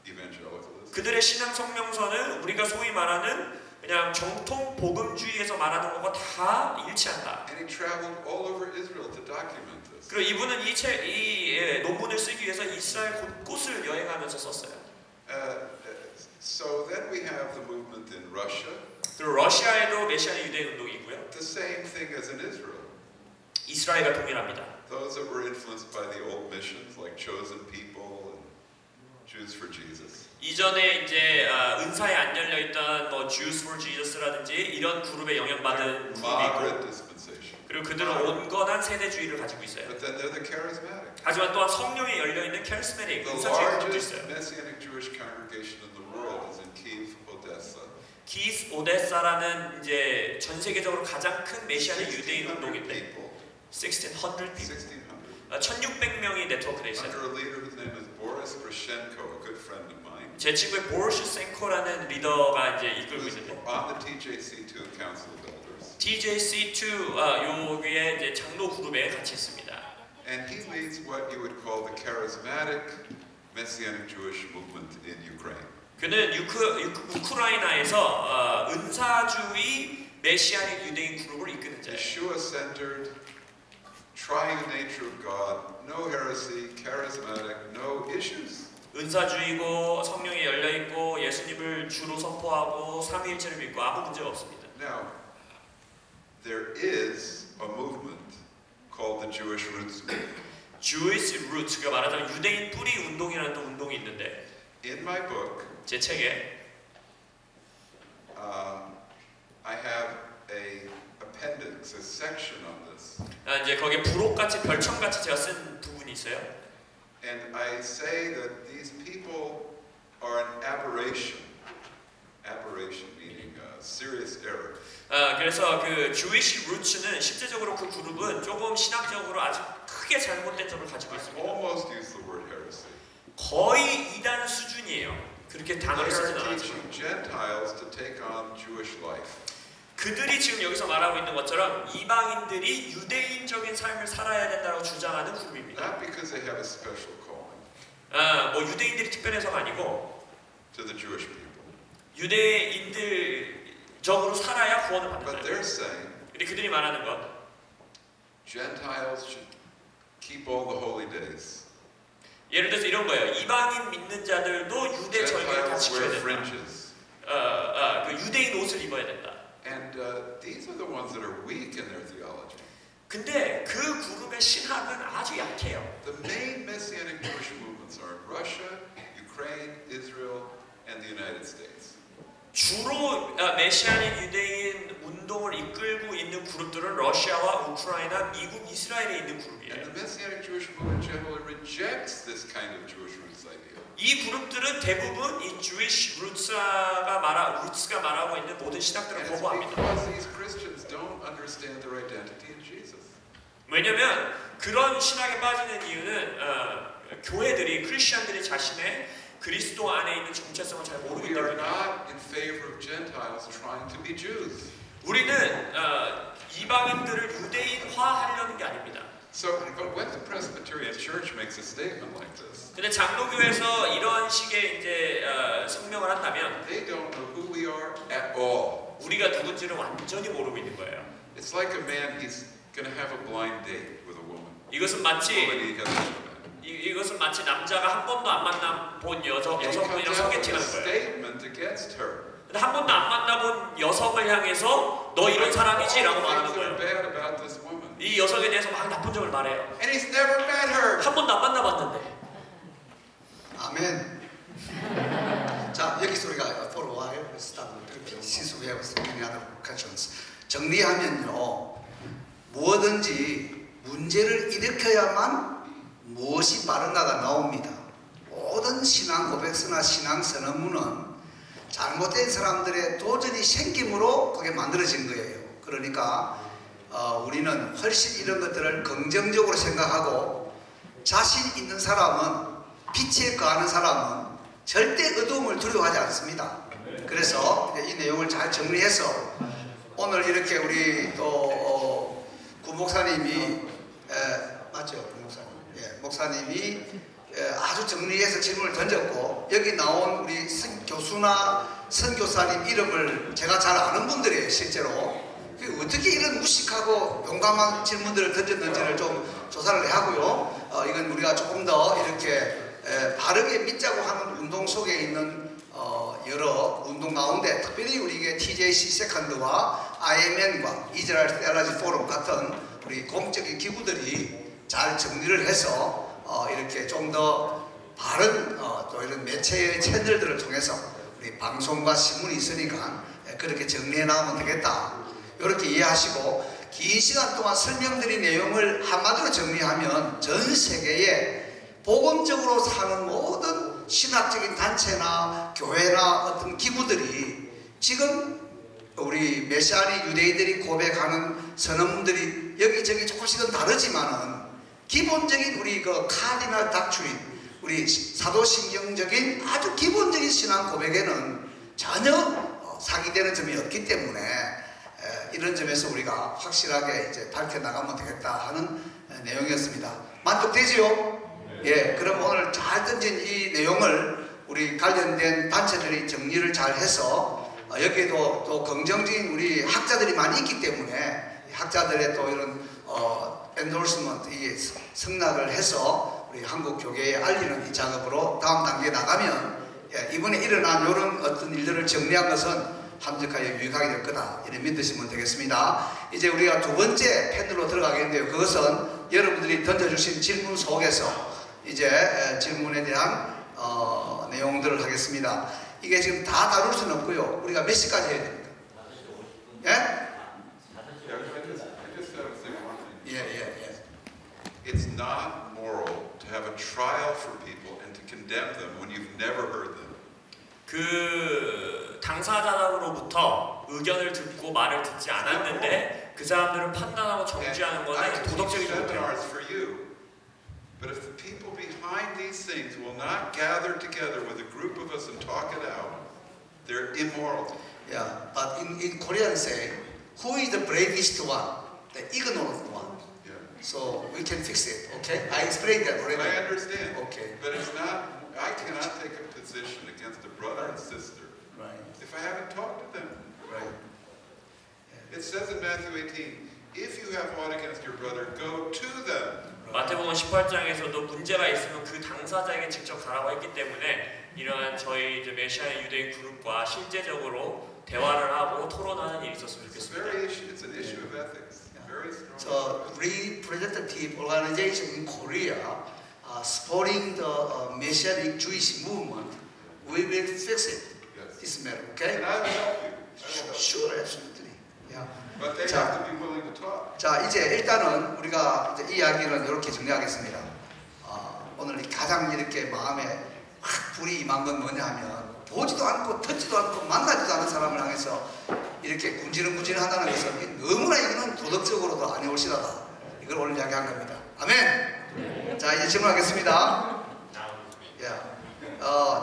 evangelicalism. 그들의 신앙 성명서는 우리가 소위 말하는 그냥 정통 복음주의에서 말하는 것과 다 일치한다. And he traveled all over Israel to document this. 그리고 이분은 이 논문을 쓰기 위해서 이스라엘 곳곳을 여행하면서 썼어요. So then we have the movement in Russia. 그리고 러시아에도 메시아닉 유대인 운동이 있고요. The same thing as in Israel. 이스라엘과 동일합니다. Those that were influenced by the old missions, like Chosen People and Jews for Jesus. 이전에 이제 은사에 안 열려 있던 뭐 Jews for Jesus라든지 이런 그룹에 영향받은 그룹이 Moderate 있고, dispensation. 그리고 그들은 온건한 세대주의를 가지고 있어요. But then they're the charismatic. 하지만 또한 성령에 열려 있는 카리스마틱 The 은사주의 그룹도 largest 있어요. Messianic Jewish congregation in the world is in Kiev, Odessa. 키스 오데사라는 이제 전 세계적으로 가장 큰 메시아닉 유대인 1,600 운동인데 people. 1600 1,600. 1600명이 네트워크돼 있어요. Under a leader whose name is Boris Grushenko, a good friend of mine. 제 친구의 보르슈센코라는 리더가 이제 이끌고 Who's 있는데 on the TJC2 Council of Elders. TJC2 여기에 이제 장로 그룹에 같이 있습니다. And he leads what you would call the charismatic Messianic Jewish movement in Ukraine. 그는 우크라이나에서 은사주의 메시아닉 유대인 그룹을 이끄는 자예요. Yeshua-centered, triune nature of God, no heresy, charismatic, no issues. 은사주의고 성령이 열려 있고 예수님을 주로 선포하고 삼위일체를 믿고 아무 문제가 없습니다. Now, there is a movement called the Jewish Roots Movement. Jewish Roots가 말하자면 유대인 뿌리 운동이라는 또 운동이 있는데 In my book, 제 책에 I have a appendix, a section on this, 이제 거기에 부록같이 별첨같이 제가 쓴 부분이 있어요. and I say that these people are an aberration. Aberration meaning serious error. 그래서 그 Jewish Roots는 실제적으로 그 그룹은 조금 신학적으로 아주 크게 잘못된 점을 가지고 I 있습니다. almost use the word heresy. 거의 이단 수준이에요. 그렇게 They 단어를 쓰진 are 않았지만 teaching Gentiles to take on Jewish life. 그들이 지금 여기서 말하고 있는 것처럼 이방인들이 유대인적인 삶을 살아야 된다고 주장하는 그룹입니다. Not because they have a special calling 뭐 유대인들이 특별해서가 아니고 to the Jewish people. 유대인들적으로 살아야 구원을 But 받는다. they're saying 근데 그들이 말하는 것 Gentiles should keep all the holy days. 예를 들어서 이런 거예요. 이방인 믿는 자들도 유대 절기를 다 Gentiles 지켜야 wear 된다. fringes. 그 유대인 옷을 입어야 된다. And these are the ones that are weak in their theology. 근데 그 그룹의 신학은 아주 약해요. The main Messianic Jewish movements are in Russia, Ukraine, Israel, and the United States. 주로 메시아닉 유대인 운동을 이끌고 있는 그룹들은 러시아와 우크라이나, 미국, 이스라엘에 있는 And 그룹이에요. the Messianic Jewish movement generally rejects this kind of Jewish roots idea. 이 그룹들은 대부분 이 Jewish Roots가 말하고 있는 모든 And 신학들을 it's 거부합니다. because these Christians don't understand their identity in Jesus. 왜냐하면 그런 신학에 빠지는 이유는 교회들이 크리스천들이 자신의 그리스도 안에 있는 정체성을 잘 모르기 We are 때문에 not in favor of Gentiles trying to be Jews. 우리는 이방인들을 유대인화하려는 게 아닙니다. So, but when the Presbyterian Church makes a statement like this, 근데 장로교에서 이런 식의 이제 성명을 한다면 they don't know who we are at all. 우리가 누군지를 완전히 모르고 있는 거예요. It's like a man, he's going to have a blind date with a woman. 이것은 마치 Already has met. 이것은 마치 남자가 한 번도 안 만나본 And he comes 여성분이랑 out with a 소개팅하는 거예요. statement against her. 근데 한 번도 안 만나본 여성을 향해서 너 이런 사람이지라고 말하는 Things that are 거예요. bad about this woman. 이 여성에 대해서 막 나쁜 점을 말해요. And he's never met her. 한 번도 안 만나봤는데. 아멘. 자, 여기서 우리가 for a while stop. Since we have so many other questions. 정리하면요, 무엇든지 문제를 일으켜야만 무엇이 바른가가 나옵니다. 모든 신앙 고백서나 신앙 선언문은 잘못된 사람들의 도전이 생김으로 그게 만들어진 거예요. 그러니까 우리는 훨씬 이런 것들을 긍정적으로 생각하고 자신 있는 사람은 빛에 거하는 사람은 절대 어두움을 두려워하지 않습니다. 그래서 이 내용을 잘 정리해서 오늘 이렇게 우리 또 구목사님이 맞죠? 구목사님. 예, 목사님이 아주 정리해서 질문을 던졌고 여기 나온 우리 교수나 선교사님 이름을 제가 잘 아는 분들이에요. 실제로 어떻게 이런 무식하고 용감한 질문들을 던졌는지를 좀 조사를 하고요. 이건 우리가 조금 더 이렇게 바르게 믿자고 하는 운동 속에 있는 여러 운동 가운데 특별히 우리 TJC 세컨드와 IMN과 이스라엘 테올로지 포럼 같은 우리 공적인 기구들이 잘 정리를 해서 이렇게 좀 더 바른 또 이런 매체의 채널들을 통해서 우리 방송과 신문이 있으니까 그렇게 정리해 나오면 되겠다. 이렇게 이해하시고 긴 시간 동안 설명드린 내용을 한마디로 정리하면 전 세계에 복음적으로 사는 모든 신학적인 단체나 교회나 어떤 기구들이 지금 우리 메시아닉 유대인들이 고백하는 선언문들이 여기저기 조금씩은 다르지만은 기본적인 우리 그 카디널 닥트린, 우리 사도신경적인 아주 기본적인 신앙 고백에는 전혀 상이되는 점이 없기 때문에 이런 점에서 우리가 확실하게 이제 밝혀 나가면 되겠다 하는 내용이었습니다. 만족되지요? 예, 그럼 오늘 잘 던진 이 내용을 우리 관련된 단체들이 정리를 잘 해서 여기에도 또 긍정적인 우리 학자들이 많이 있기 때문에 학자들의 또 이런 엔도스먼트, 이 승낙을 해서 우리 한국 교계에 알리는 이 작업으로 다음 단계에 나가면 이번에 일어난 이런 어떤 일들을 정리한 것은 함정하여 유익하게 될 거다 이렇게 믿으시면 되겠습니다. 이제 우리가 두 번째 패널로 들어가겠는데요. 그것은 여러분들이 던져주신 질문 속에서 이제 질문에 대한 내용들을 하겠습니다. 이게 지금 다 다룰 수는 없고요. 우리가 몇 시까지 해야 됩니까? 예? I just have to say one thing. 예. It's not moral to have a trial for people and to condemn them when you've never heard them. 그 당사자로부터 의견을 듣고 말을 듣지 않았는데 그 사람들을 판단하고 정죄하는 I 거는 can teach 도덕적이지 못해요. seminars for you, but if the people behind these things will not gather together with a group of us and talk it out, they're immoral. Yeah, but in Korean say, who is the bravest one? The ignorant one. Yeah. So we can fix it, okay? I explained that already. I understand. Okay. But it's not, I cannot take a position against a brother and sister Right, if I haven't talked to them. right. It says in Matthew 18, if you have aught against your brother, go to them. 마태복음 18장에서도 문제가 있으면 그 당사자에게 직접 가라고 했기 때문에 이러한 저희 이제 메시아의 유대인 그룹과 실제적으로 대화를 하고 토론하는 일이 있었으면 It's 좋겠습니다. it's an issue of ethics. Very strong. So representative organization in Korea supporting the Messianic Jewish movement, we will fix it. Yes. This matter, okay? And I will help you. I will help you. Sure, absolutely. Yeah. But they 자, have to be willing to talk. 자, 이제 일단은 우리가 이제 이야기는 이렇게 정리하겠습니다. 오늘 가장 이렇게 마음에 확 불이 임한 건 뭐냐 하면 보지도 않고 듣지도 않고 만나지도 않은 사람을 향해서 이렇게 군지렁군지렁 한다는 것은 너무나 이거는 도덕적으로도 안 옳시다다. 이걸 오늘 이야기한 겁니다. 아멘. 자, 이제 질문하겠습니다.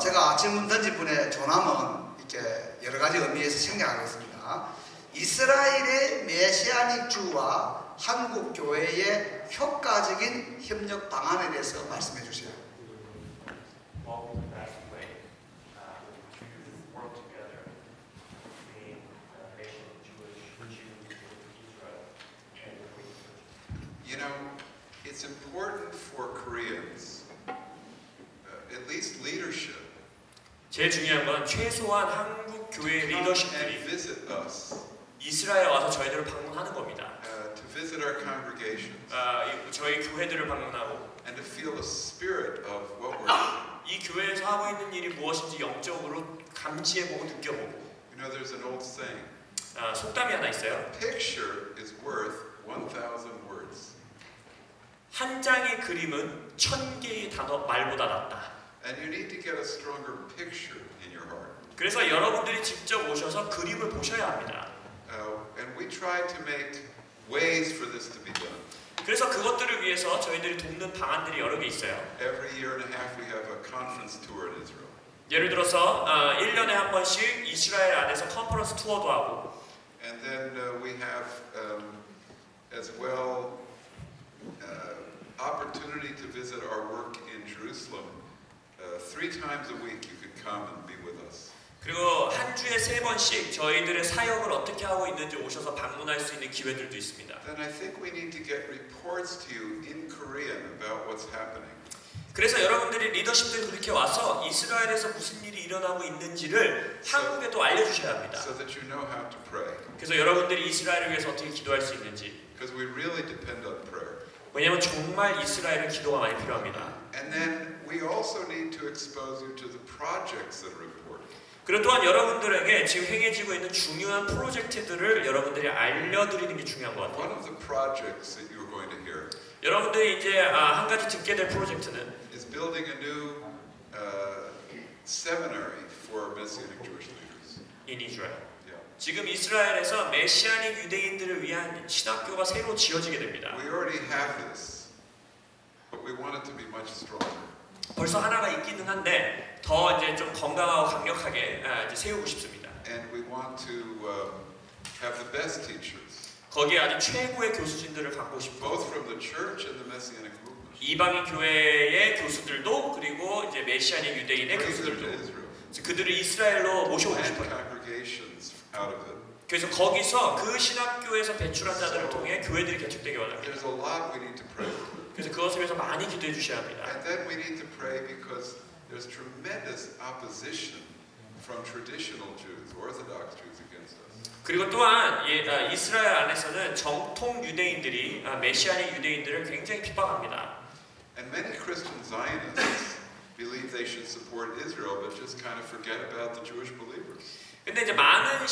제가 질문 던진 분의 조남은 이렇게 여러 가지 의미에서 생략하겠습니다. 이스라엘의 메시아닉 주와 한국 교회의 효과적인 협력 방안에 대해서 말씀해 주세요. You know, it's important for Koreans, at least leadership, 제일 중요한 건 최소한 한국 교회 come 리더십들이 and visit us, 이스라엘에 와서 저희들을 방문하는 겁니다. to visit our congregations, 저희 교회들을 방문하고 and to feel the spirit of what we're doing. 이 교회에서 하고 있는 일이 무엇인지 영적으로 감지해보고 느껴보고. You know, there's an old saying, 속담이 하나 있어요. picture is worth 1,000 words. 한 장의 그림은 1000개의 단어 말보다 낫다. And you need to get a stronger picture in your heart. 그래서 여러분들이 직접 오셔서 그림을 보셔야 합니다. And we try to make ways for this to be done. 그래서 그것들을 위해서 저희들이 돕는 방안들이 여러 개 있어요. Every year and a half we have a conference tour in Israel. 예를 들어서 1년에 한 번씩 이스라엘 안에서 컨퍼런스 투어도 하고 And then we have as well opportunity to visit our work in Jerusalem. 3 times a week you could come and be with us. 그리고 한 주에 3번씩 저희들의 사역을 어떻게 하고 있는지 오셔서 방문할 수 있는 기회들도 있습니다. Then I think we need to get reports to you in Korean about what's happening. 그래서 여러분들이 리더십들이 그렇게 와서 이스라엘에서 무슨 일이 일어나고 있는지를 한국에도 알려주셔야 합니다. So that you know how to pray. 그래서 여러분들이 이스라엘을 위해서 어떻게 기도할 수 있는지. Because we really depend on prayer. 왜냐하면 정말 이스라엘은 기도가 많이 필요합니다. And then we also need to expose you to the projects that are important. 그리고 또한 여러분들에게 지금 행해지고 있는 중요한 프로젝트들을 여러분들이 알려드리는 게 중요한 것 같아요. One of the projects that you're going to hear 여러분들이 이제 한 가지 듣게 될 프로젝트는 is building a new seminary for Messianic Jewish leaders. in Israel. Yeah. 지금 이스라엘에서 메시아닉 유대인들을 위한 신학교가 새로 지어지게 됩니다. We already have this, but we want it to be much stronger. 벌써 하나가 있기는 한데 더 이제 좀 건강하고 강력하게 이제 세우고 싶습니다. And we want to have the best teachers, 거기에 아주 최고의 교수진들을 갖고 싶고 both from the church and the Messianic movement. 이방인 교회의 교수들도 그리고 이제 메시아닉 유대인의 Bring them to 교수들도 Israel. 그들을 이스라엘로 모셔오고 Plant 싶어요. congregations out of it. 그래서 거기서 그 신학교에서 배출한 자들을 통해 교회들이 개척되기 원합니다. There's a lot we need to pray for. 그래서 그것을 위해서 많이 기도해 주셔야 합니다. And then we need to pray because there's tremendous opposition from traditional Jews, Orthodox Jews against us. 그리고 또한 이스라엘 안에서는 정통 유대인들이 메시아닉 유대인들을 굉장히 핍박합니다. And many Christian Zionists believe they should support Israel, but just kind of forget about the Jewish believers. 근데 이제 많은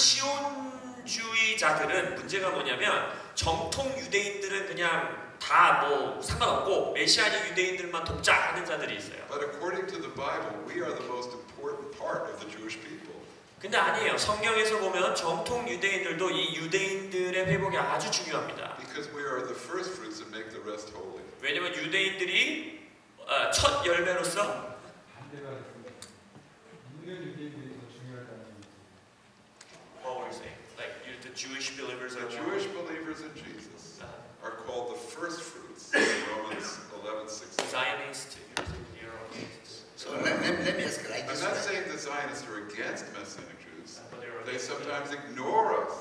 시온주의자들은 문제가 뭐냐면 정통 유대인들은 그냥 다 뭐 상관없고 메시아닉 유대인들만 돕자 하는 자들이 있어요. But according to the Bible, we are the most important part of the Jewish people. 근데 아니에요. 성경에서 보면 정통 유대인들도 이 유대인들의 회복이 아주 중요합니다. Because we are the first fruits that make the rest holy. 왜냐면 유대인들이 첫 열매로서 반대가 됐습니다. 있는 유대인들이 더 중요하다는 얘기죠. What were you saying? Like the Jewish believers The are Jewish believers in Jesus are called the first fruits in Romans 11:16. Zionist. So let me ask you like I'm this not way. saying the Zionists are against Messianic Jews. They sometimes ignore us.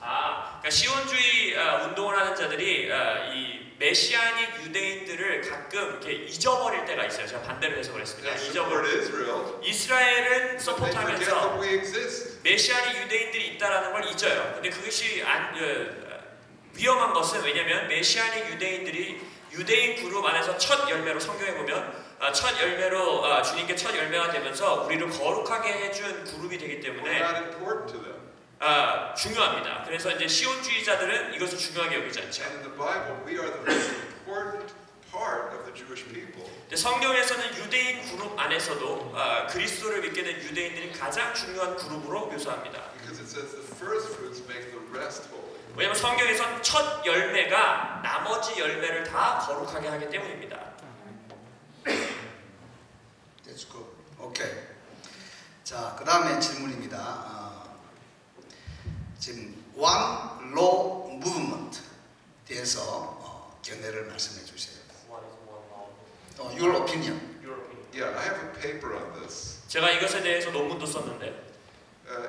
그러니까 시온주의 운동을 하는 자들이 이 메시아닉 유대인들을 가끔 이렇게 잊어버릴 때가 있어요. 제가 반대로 해석을 했습니다. They support 잊어버릴. Israel. 이스라엘은 But they forget 서포트하면서 that we exist. 메시아닉 유대인들이 있다라는 걸 잊어요. 근데 그것이 위험한 것은 왜냐하면 메시아닉 유대인들이 유대인 그룹 안에서 첫 열매로 성경에 보면 첫 열매로 주님께 첫 열매가 되면서 우리를 거룩하게 해준 그룹이 되기 We're 때문에 not important to them. 중요합니다. 그래서 이제 시온주의자들은 이것을 중요하게 여기지 않죠. And in the Bible, we are the most important part of the Jewish people. 근데 성경에서는 유대인 그룹 안에서도 그리스도를 믿게 된 유대인들이 가장 중요한 그룹으로 묘사합니다. Because it says the first fruits make the rest holy. 왜냐하면 성경에선 첫 열매가 나머지 열매를 다 거룩하게 하기 때문입니다. That's good. 오케이. 자, 그 다음에 질문입니다. 지금 One Law Movement 대해서 견해를 말씀해 주세요. Your opinion. Yeah, I have a paper on this. 제가 이것에 대해서 논문도 썼는데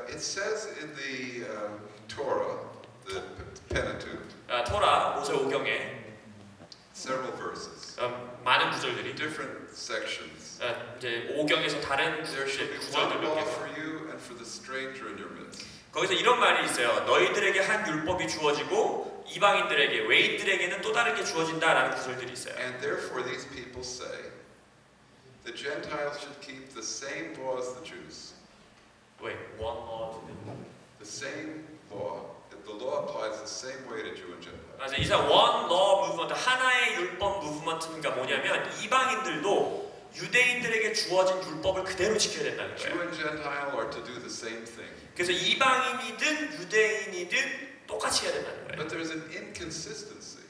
It says in the Torah, the Pentateuch, 토라 모세오경에 several verses, 많은 구절들이 different sections. 이제 오경에서 다른 There should be 구절들 one 몇 law 개가 for you and for the stranger in your midst. 거기서 이런 말이 있어요. 너희들에게 한 율법이 주어지고 이방인들에게 외인들에게는 또 다른 게 주어진다라는 구절들이 있어요. And therefore these people say, the Gentiles should keep the same law as the Jews. 왜? One law to them. The same law. The law applies the same way to Jew and Gentile. 맞아, 이제 one law movement, 하나의 율법 무브먼트가 뭐냐면 이방인들도 유대인들에게 주어진 율법을 그대로 지켜야 된다는 Jew 거예요. and Gentile are to do the same thing. 그래서 이방인이든 유대인이든 똑같이 해야 된다는 거예요. But there's an inconsistency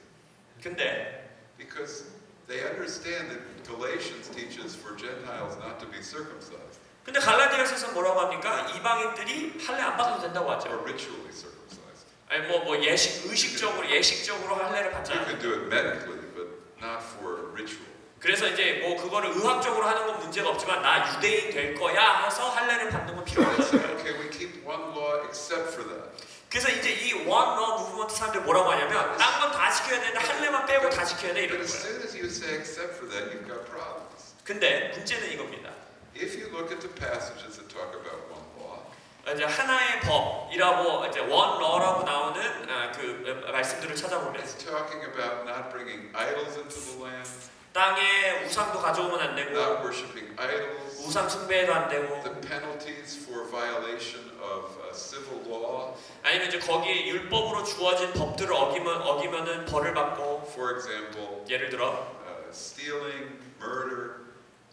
근데 because they understand that Galatians teaches for Gentiles not to be circumcised 갈라디아서에서 뭐라고 합니까? 이방인들이 할례 안 받아도 된다고 or 하죠. ritually circumcised. 아니 뭐 예식적으로 할례를 받지 You 않아요. can do it medically, but not for ritual. 그래서 이제 뭐 그거를 의학적으로 하는 건 문제가 없지만 나 유대인 될 거야 해서 할례를 받는 건 필요 And 없다는 say, 거예요. okay, we keep one law except for that. 그래서 이제 이 one law movement 사람들 뭐라고 하냐면 딴 건 다 지켜야 되는데 할례만 빼고 다 지켜야 돼 But 이러는 as 거예요. soon as you say except for that, you've got problems. 근데 문제는 이겁니다. If you look at the passages that talk about one law, 이제 하나의 법이라고 이제 one law라고 나오는 그 말씀들을 찾아보면 it's talking about not bringing idols into the land, 땅에 우상도 가져오면 안 되고 not worshiping idols, 우상 숭배도 안 되고 the penalties for violation of civil law. 아니면 이제 거기에 율법으로 주어진 법들을 어기면은 벌을 받고 For example, 예를 들어 stealing, murder,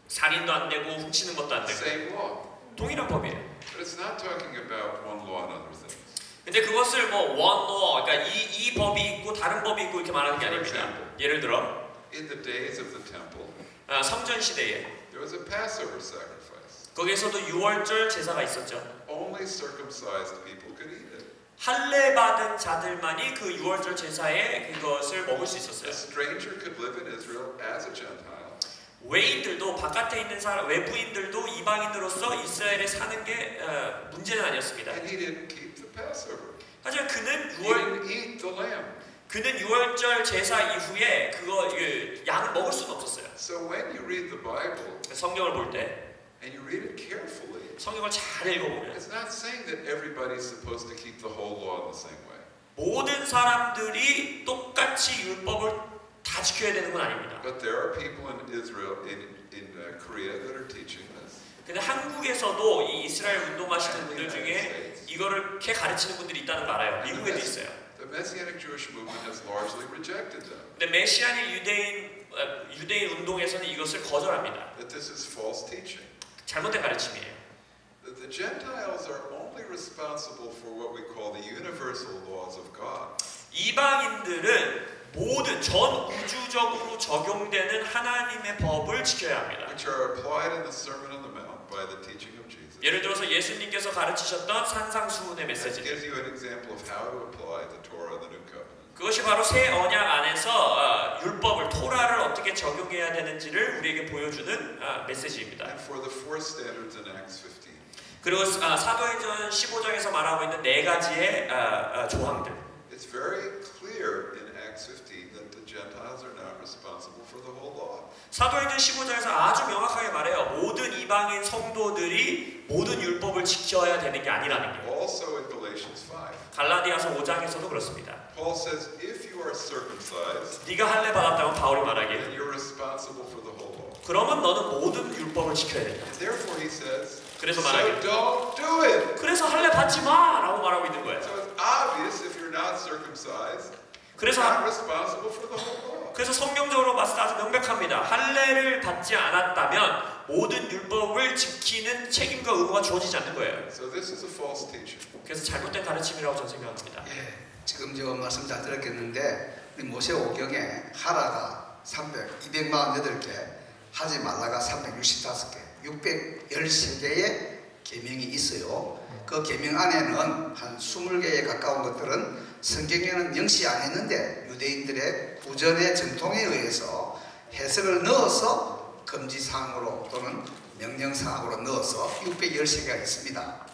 살인도 안 되고 훔치는 것도 안 되고 same law. 동일한 법이에요. But it's not talking about one law and other things. 근데 그것을 뭐 one law, 그러니까 이 법이 있고 다른 법이 있고 이렇게 말하는 게 아닙니다. 예를 들어 In the days of the temple, 성전 시대에 there was a Passover sacrifice. 거기에서도 6월절 제사가 있었죠. Only circumcised people could eat it. 할례 받은 자들만이 그 유월절 제사에 그것을 먹을 수 A 있었어요. stranger could live in Israel as a Gentile. 외인들도 바깥에 있는 사람, 외부인들도 이방인으로서 이스라엘에 사는 게 문제는 아니었습니다. And he didn't keep the Passover. 하지만 He didn't eat the lamb. 그는 유월절 제사 이후에 양을 먹을 수는 없었어요. So when you read the Bible 성경을 볼 때 and you read it carefully, 성경을 잘 읽어보면 it's not saying that everybody's supposed to keep the whole law in the same way. 모든 사람들이 똑같이 율법을 다 지켜야 되는 건 아닙니다. But there are people in Israel, in Korea, that are teaching this. 근데 한국에서도 이 이스라엘 운동하시는 분들 중에 이거를 이렇게 가르치는 분들이 있다는 거 알아요. 미국에도 있어요. The Messianic Jewish movement has largely rejected them. 근데 메시아닉 유대인 운동에서는 이것을 거절합니다. That this is false teaching. 잘못된 가르침이에요. That the Gentiles are only responsible for what we call the universal laws of God. 이방인들은 모든 전 우주적으로 적용되는 하나님의 법을 지켜야 합니다. Which are applied in the Sermon on the Mount by the teaching of Jesus. 예를 들어서 예수님께서 가르치셨던 산상수훈의 That 메시지. gives you an example of how to apply the Torah, the New Covenant. 그것이 바로 새 언약 안에서 율법을 토라를 어떻게 적용해야 되는지를 우리에게 보여주는 메시지입니다. And for the four standards in Acts 15. 그리고 사도행전 15장에서 말하고 있는 네 가지의 조항들. It's very clear in Acts 15 that the Gentiles are not responsible for the whole law. 사도행전 15장에서 아주 명확하게 말해요. 모든 이방인 성도들이 모든 율법을 지켜야 되는 게 아니라는 게. Also in Galatians 5. 갈라디아서 5장에서도 그렇습니다. Paul says, if you are circumcised, 네가 할례 받았다면 바울이 then 말하기에 you're responsible for the whole law. 그러면 너는 모든 율법을 지켜야 된다. And therefore he says, 그래서 so 말하기에 don't do it. 그래서 할례 받지 마라고 말하고 있는 거예요. So it's obvious if you're not circumcised, you're 그래서 not responsible for the whole law. 그래서 성경적으로 봤을 때 아주 명백합니다. 할례를 받지 않았다면 모든 율법을 지키는 책임과 의무가 주어지지 않는 거예요. So this is a false teaching. 그래서 잘못된 가르침이라고 저는 생각합니다. 예, 지금 저 말씀 잘 들었겠는데 우리 모세오경에 하라가 248개, 하지 말라가 365개, 613개의 계명이 있어요. 그 계명 안에는 한 20개에 가까운 것들은 성경에는 명시 안 했는데 유대인들의 구전의 전통에 의해서 해석을 넣어서 금지사항으로 또는 명령사항으로 넣어서 613개가 있습니다.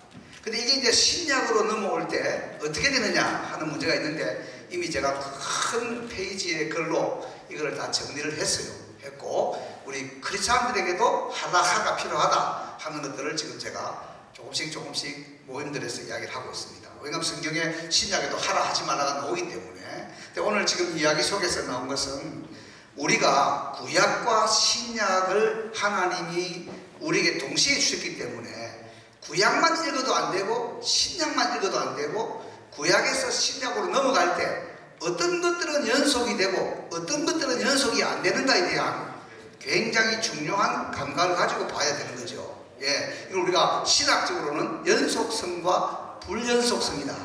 근데 이게 이제 신약으로 넘어올 때 어떻게 되느냐 하는 문제가 있는데 이미 제가 큰 페이지의 글로 이걸 다 정리를 했고 우리 크리스찬들에게도 할라카가 필요하다 하는 것들을 지금 제가 조금씩 모임들에서 이야기를 하고 있습니다. 왜냐하면 성경에 신약에도 하라 하지 말라가 나오기 때문에. 근데 오늘 지금 이야기 속에서 나온 것은 우리가 구약과 신약을 하나님이 우리에게 동시에 주셨기 때문에 구약만 읽어도 안 되고 신약만 읽어도 안 되고 구약에서 신약으로 넘어갈 때 어떤 것들은 연속이 되고 어떤 것들은 연속이 안 되는가에 대한 굉장히 중요한 감각을 가지고 봐야 되는 거죠. 예, 이걸 우리가 신학적으로는 연속성과 불연속성이다.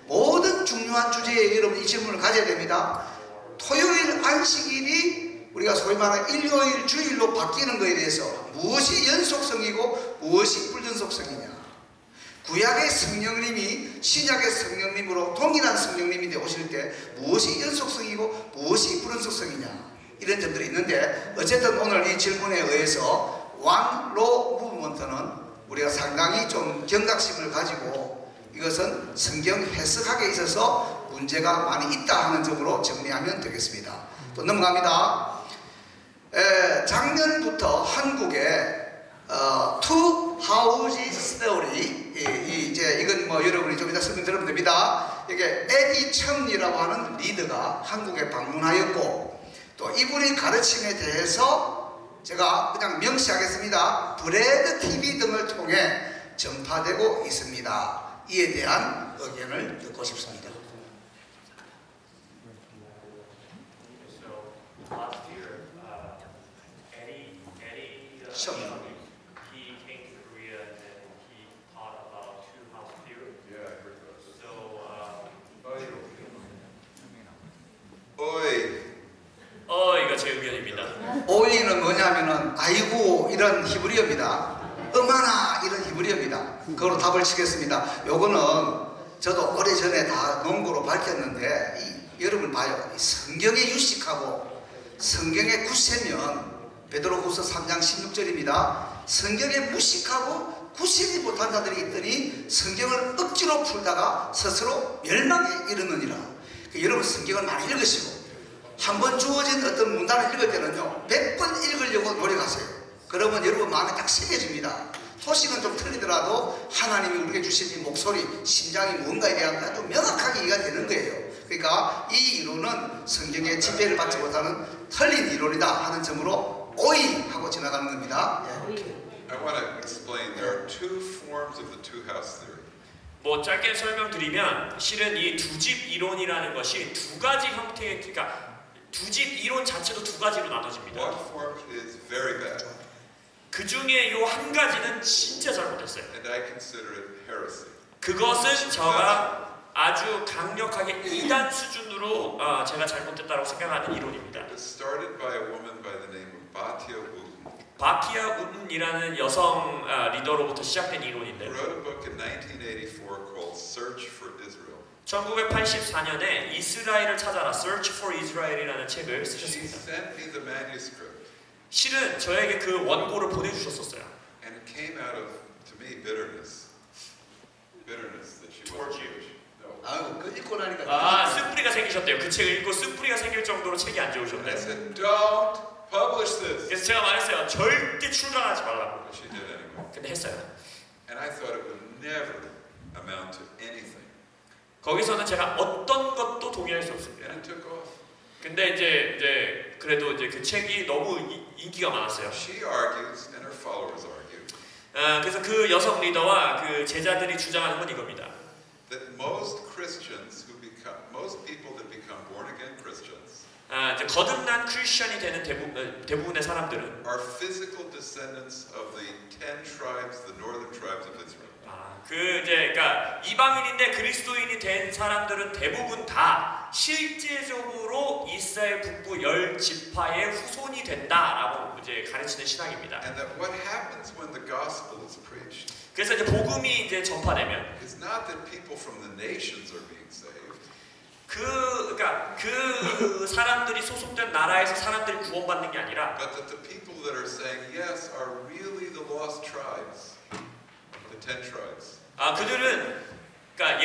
모든 중요한 주제에 여러분 이 질문을 가져야 됩니다. 토요일 안식일이 우리가 소위 말하는 일요일 주일로 바뀌는 것에 대해서 무엇이 연속성이고 무엇이 불연속성이냐. 구약의 성령님이 신약의 성령님으로 동일한 성령님이 오실 때 무엇이 연속성이고 무엇이 불연속성이냐 이런 점들이 있는데 어쨌든 오늘 이 질문에 의해서 왕로 무브먼트는 우리가 상당히 좀 경각심을 가지고 이것은 성경 해석학에 있어서 문제가 많이 있다 하는 점으로 정리하면 되겠습니다. 또 넘어갑니다. 작년부터 한국에 Two Houses Theory 이제 이건 뭐 여러분이 좀 이따 설명 들으면 됩니다. 이게 에디 첨이라고 하는 리더가 한국에 방문하였고 또 이분의 가르침에 대해서 제가 그냥 명시하겠습니다. 브레드 TV 등을 통해 전파되고 있습니다. 이에 대한 의견을 듣고 싶습니다. He came to Korea and then he taught about two house theory. Yeah, I heard those. So 이거 제 의견입니다. 오이는 뭐냐면은 아이고 이런 히브리어입니다. 어마나 이런 히브리어입니다. 그걸로 답을 치겠습니다. 요거는 저도 오래전에 다 논거로 밝혔는데 여러분 봐요. 이 성경에 유식하고 성경에 굳세면 베드로후서 3장 16절입니다. 성경에 무식하고 굳세지 못한 자들이 있더니 성경을 억지로 풀다가 스스로 멸망에 이르느니라. 여러분 성경을 많이 읽으시고 한번 주어진 어떤 문단을 읽을 때는요 100번 읽으려고 노력하세요. 그러면 여러분 마음에 딱 새겨집니다. 소식은 좀 틀리더라도 하나님이 우리에게 주신 이 목소리, 심장이 뭔가에 대한 아주 명확하게 이해가 되는 거예요. 그러니까 이 이론은 성경의 지배를 받지 못하는 틀린 이론이다 하는 점으로 오이 하고 지나가는 겁니다. I want to explain there are two forms of the two-house theory. 뭐 짧게 설명드리면 실은 이 두 집 이론이라는 것이 두 가지 형태의 그러니까 두 집 이론 자체도 두 가지로 나눠집니다. One form is very bad, 그 중에 요 한 가지는 진짜 잘못했어요. and I consider it heresy. 그것은 제가 아주 강력하게 이단 수준으로 제가 잘못됐다고 생각하는 이론입니다. It was started by a woman by the name of Bhatia Wooten. 바키아 운이라는 여성 리더로부터 시작된 Who 이론인데 wrote a book in 1984 called Search for Israel. 1984년에 이스라엘을 찾아라 Search for Israel이라는 책을 She 쓰셨습니다. sent me the manuscript, 실은 저에게 그 원고를 보내주셨었어요. and it came out of, to me, bitterness. Bitterness that she Towards wasn't you. Jewish. No. 아이고 그 읽고 나니까 쓴뿌리가 생기셨대요. 그 책을 읽고 쓴뿌리가 생길 정도로 책이 안 And I 좋으셨대요. said, don't publish this. 그래서 제가 말했어요. 절대 출간하지 말라고. But she did anyway. 근데 했어요. And I thought it would never amount to anything. 거기서는 제가 어떤 것도 동의할 수 없습니다. And it took off. 근데 이제 그래도 이제 그 책이 너무 인기가 많았어요. She argues, and her followers argue, 그래서 그 여성 리더와 그 제자들이 주장하는 건 이겁니다. that most Christians who become, most people that become born again Christians 이제 거듭난 크리스천이 되는 대부분의 사람들은 are physical descendants of the 10 tribes, the northern tribes of Israel. 그러니까 이방인인데 그리스도인이 된 사람들은 대부분 다 실제적으로 이스라엘 북부 10지파의 후손이 된다라고 이제 가르치는 신앙입니다. And that what happens when the gospel is preached 그래서 이제 복음이 이제 전파되면 is not that people from the nations are being saved, 그러니까 그 사람들이 소속된 나라에서 사람들이 구원받는 게 아니라 but that the people that are saying yes are really the lost tribes, the 10 tribes. 그들은 그러니까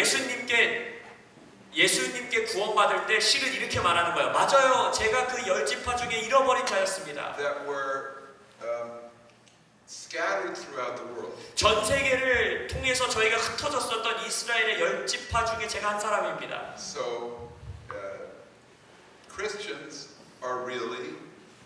예수님께 구원받을 때 실은 이렇게 말하는 거예요. 맞아요. 제가 그 10지파 중에 잃어버린 자였습니다. That were scattered throughout the world. 전 세계를 통해서 저희가 흩어졌었던 이스라엘의 10지파 중에 제가 한 사람입니다. So Christians are really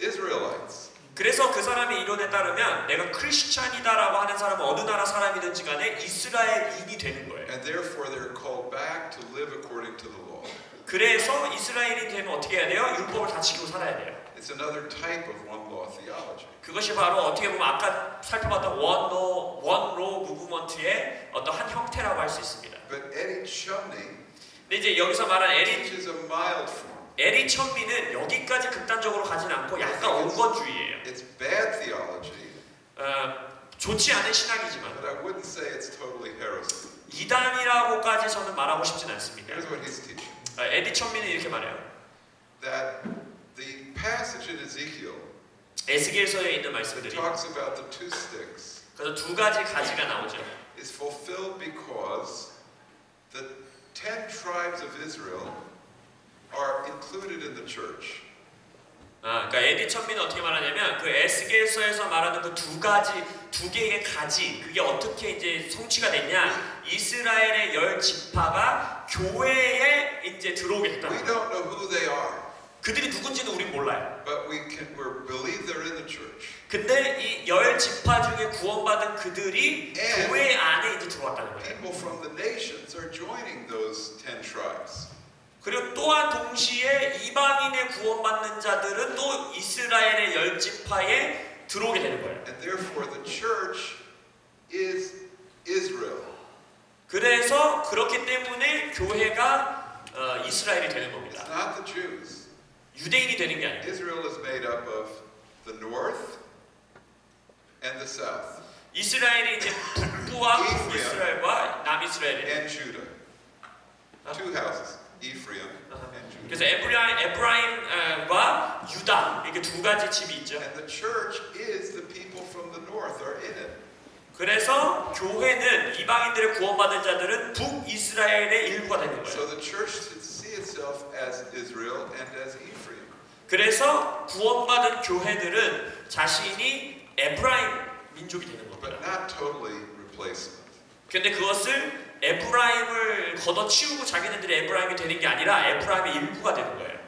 Israelites. 그래서 그 사람의 이론에 따르면 내가 크리스찬이다라고 하는 사람은 어느 나라 사람이든지 간에 이스라엘인이 되는 거예요. And therefore they're called back to live according to the law. 그래서 이스라엘이 되면 어떻게 해야 돼요? 율법을 다 지키고 살아야 돼요. It's another type of one law theology. 그것이 바로 어떻게 보면 아까 살펴봤던 원로 무브먼트의 어떤 한 형태라고 할 수 있습니다. But Eddie Chumney 근데 이제 여기서 말한 teaches a mild form. 에리 천미는 여기까지 극단적으로 가진 않고 약간 온건주의예요. It's bad theology, 좋지 않은 신학이지만 but I wouldn't say it's totally heresy. 이단이라고까지 저는 말하고 싶진 않습니다. Here's what he's teaching. 에디 천미는 이렇게 말해요. That the passage in Ezekiel 에스겔서에 있는 말씀들이 talks about the two sticks 그래서 두 가지 가지가 나오죠. is fulfilled because the 10 tribes of Israel are included in the church. 그러니까 에디 천미는 어떻게 말하냐면 그 에스겔서에서 말하는 그 두 개의 가지 그게 어떻게 이제 성취가 됐냐? 이스라엘의 10지파가 교회에 이제 들어오게 We 됐다. don't know who they are, 그들이 누군지는 우린 몰라요. but we believe they're in the church. 근데 이 10지파 중에 구원받은 그들이 And 교회 안에 이제 들어왔다는 거예요. People from the nations are joining those 10 tribes. 그리고 또한 동시에 이방인의 구원받는 자들은 또 이스라엘의 10지파에 들어오게 되는 거예요. And therefore the church is Israel. 그래서 그렇기 때문에 교회가 이스라엘이 되는 겁니다. It's not the Jews. 유대인이 되는 게 아니에요. Israel is made up of the north and the south 이스라엘이 이제 북부와 북이스라엘과 남이스라엘이 and Judah. Two houses, Ephraim and Judah. 그래서 에브라임과 유다 이렇게 두 가지 집이 있죠. And the church is the people from the north are in it. 그래서 교회는 이방인들의 구원받은 자들은 북이스라엘의 일부가 되는 거예요. So the church should see itself as Israel and as Ephraim. 그래서 구원받은 교회들은 자신이 에브라임 민족이 되는 But 겁니다. not totally replacement. 근데 그것을 에브라임을 걷어치우고 자기네들이 에브라임이 되는 게 아니라 에브라임의 일부가 되는 거예요.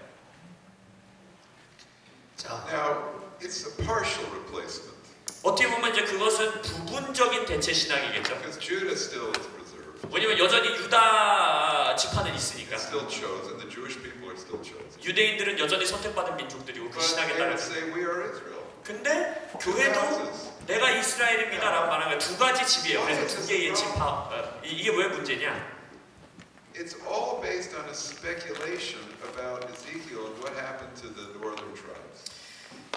자, Now, it's a partial replacement. 어떻게 보면 이제 그것은 부분적인 대체 신앙이겠죠. Because Judah still is preserved. 왜냐면 여전히 유다 지파는 있으니까. It's still chosen. The Jewish people are still chosen. 유대인들은 여전히 선택받은 민족들이고 그 But 신앙에 they would 따라서. say we are Israel. 근데 Two 교회도 houses. 내가 이스라엘입니다라고 말하는 거야. 두 가지 집이에요. 그래서 두 개의 지파. 이게 왜 문제냐? It's all based on a speculation about Ezekiel and what happened to the northern tribes.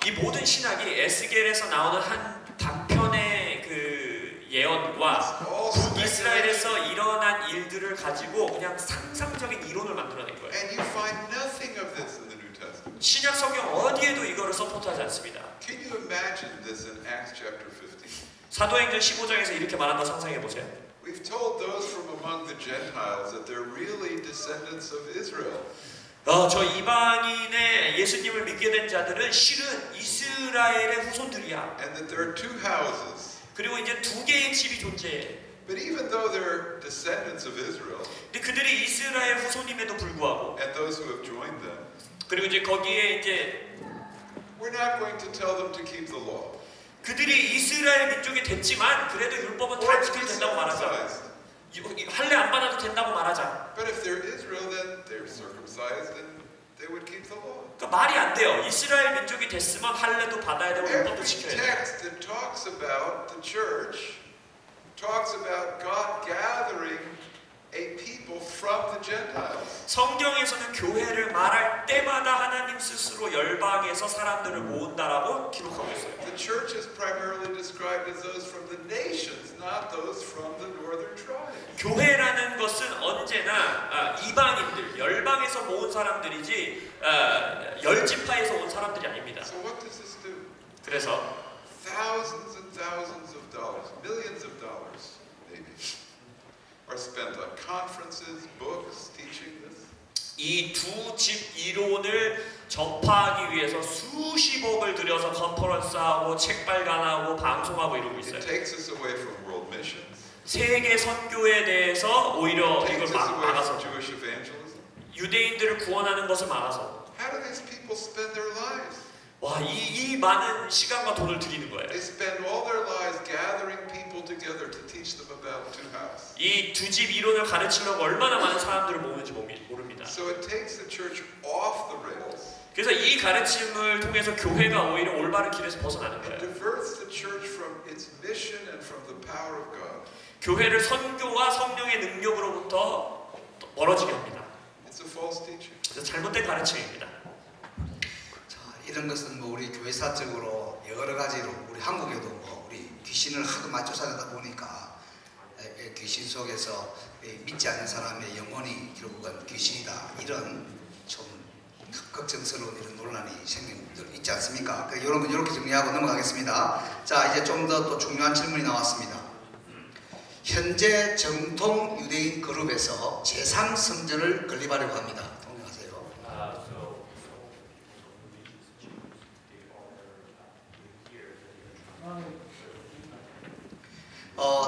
이 모든 신학이 에스겔에서 나오는 한 단편의 그 예언과 All 북이스라엘에서 speculation. 일어난 일들을 가지고 그냥 상상적인 이론을 만들어낸 거예요. And you find nothing of this in the New Testament. 신약 성경 어디에도 이거를 서포트하지 않습니다. Can you imagine this in Acts chapter 15? 사도행전 15장에서 이렇게 말한 거 상상해 보세요. We've told those from among the Gentiles that they're really descendants of Israel. 저 이방인의 예수님을 믿게 된 자들은 실은 이스라엘의 후손들이야. And that there are two houses. 그리고 이제 두 개의 집이 존재해. But even though they're descendants of Israel, 근데 그들이 이스라엘 후손임에도 불구하고 and those who have joined them, 그리고 이제 거기에 이제 we're not going to tell them to keep the law. 그들이 이스라엘 민족이 됐지만 그래도 율법은 Or 다 to 지켜도 be 된다고 말하자. circumcised. 할례 안 받아도 된다고 말하자. But if they're Israel, then they're circumcised and they would keep the law. 그러니까 말이 안 돼요. 이스라엘 민족이 됐으면 할례도 받아야 되고 율법도 Every 지켜야 돼. text that talks about the church talks about God gathering a people from the Gentiles. 성경에서는 교회를 말할 때마다 하나님 스스로 열방에서 사람들을 모은다라고 기록하고 있어요. The church is primarily described as those from the nations, not those from the northern tribes. 교회라는 것은 언제나 이방인들, 열방에서 모은 사람들이지 열지파에서 온 사람들이 아닙니다. So what does this do? 그래서 Thousands and thousands of dollars, millions of dollars, maybe, are spent on conferences, books, teaching this. 이 두 집 이론을 접하기 위해서 수십억을 들여서 컨퍼런스하고 책 발간하고 방송하고 이러고 있어요. It takes us away from world missions. 세계 선교에 대해서 오히려 It 이걸 takes us away 막아서 from Jewish evangelism. 유대인들을 구원하는 것을 막아서 How do these people spend their lives? 이 많은 시간과 돈을 들이는 거예요. They spend all their lives gathering people together to teach them about two houses. 이 두 집 이론을 가르치려고 얼마나 많은 사람들을 모으는지 모릅니다. So it takes the church off the rails. 그래서 이 가르침을 통해서 교회가 오히려 올바른 길에서 벗어나는 It 거예요. diverts the church from its mission and from the power of God. 교회를 선교와 성령의 능력으로부터 멀어지게 합니다. It's a false teaching. 그래서 잘못된 가르침입니다. 자, 이런 것은 뭐 우리 교회사적으로 여러 가지로 우리 한국에도 뭐 우리 귀신을 하도 많이 쫓아내다 보니까 귀신 속에서 믿지 않는 사람의 영혼이 결국은 귀신이다, 이런 좀 걱정스러운 이런 논란이 생긴 분들 있지 않습니까? 이런 건 이렇게 정리하고 넘어가겠습니다. 자, 이제 좀 더 또 중요한 질문이 나왔습니다. 현재 정통 유대인 그룹에서 제3성전을 건립하려고 합니다. 동의하세요?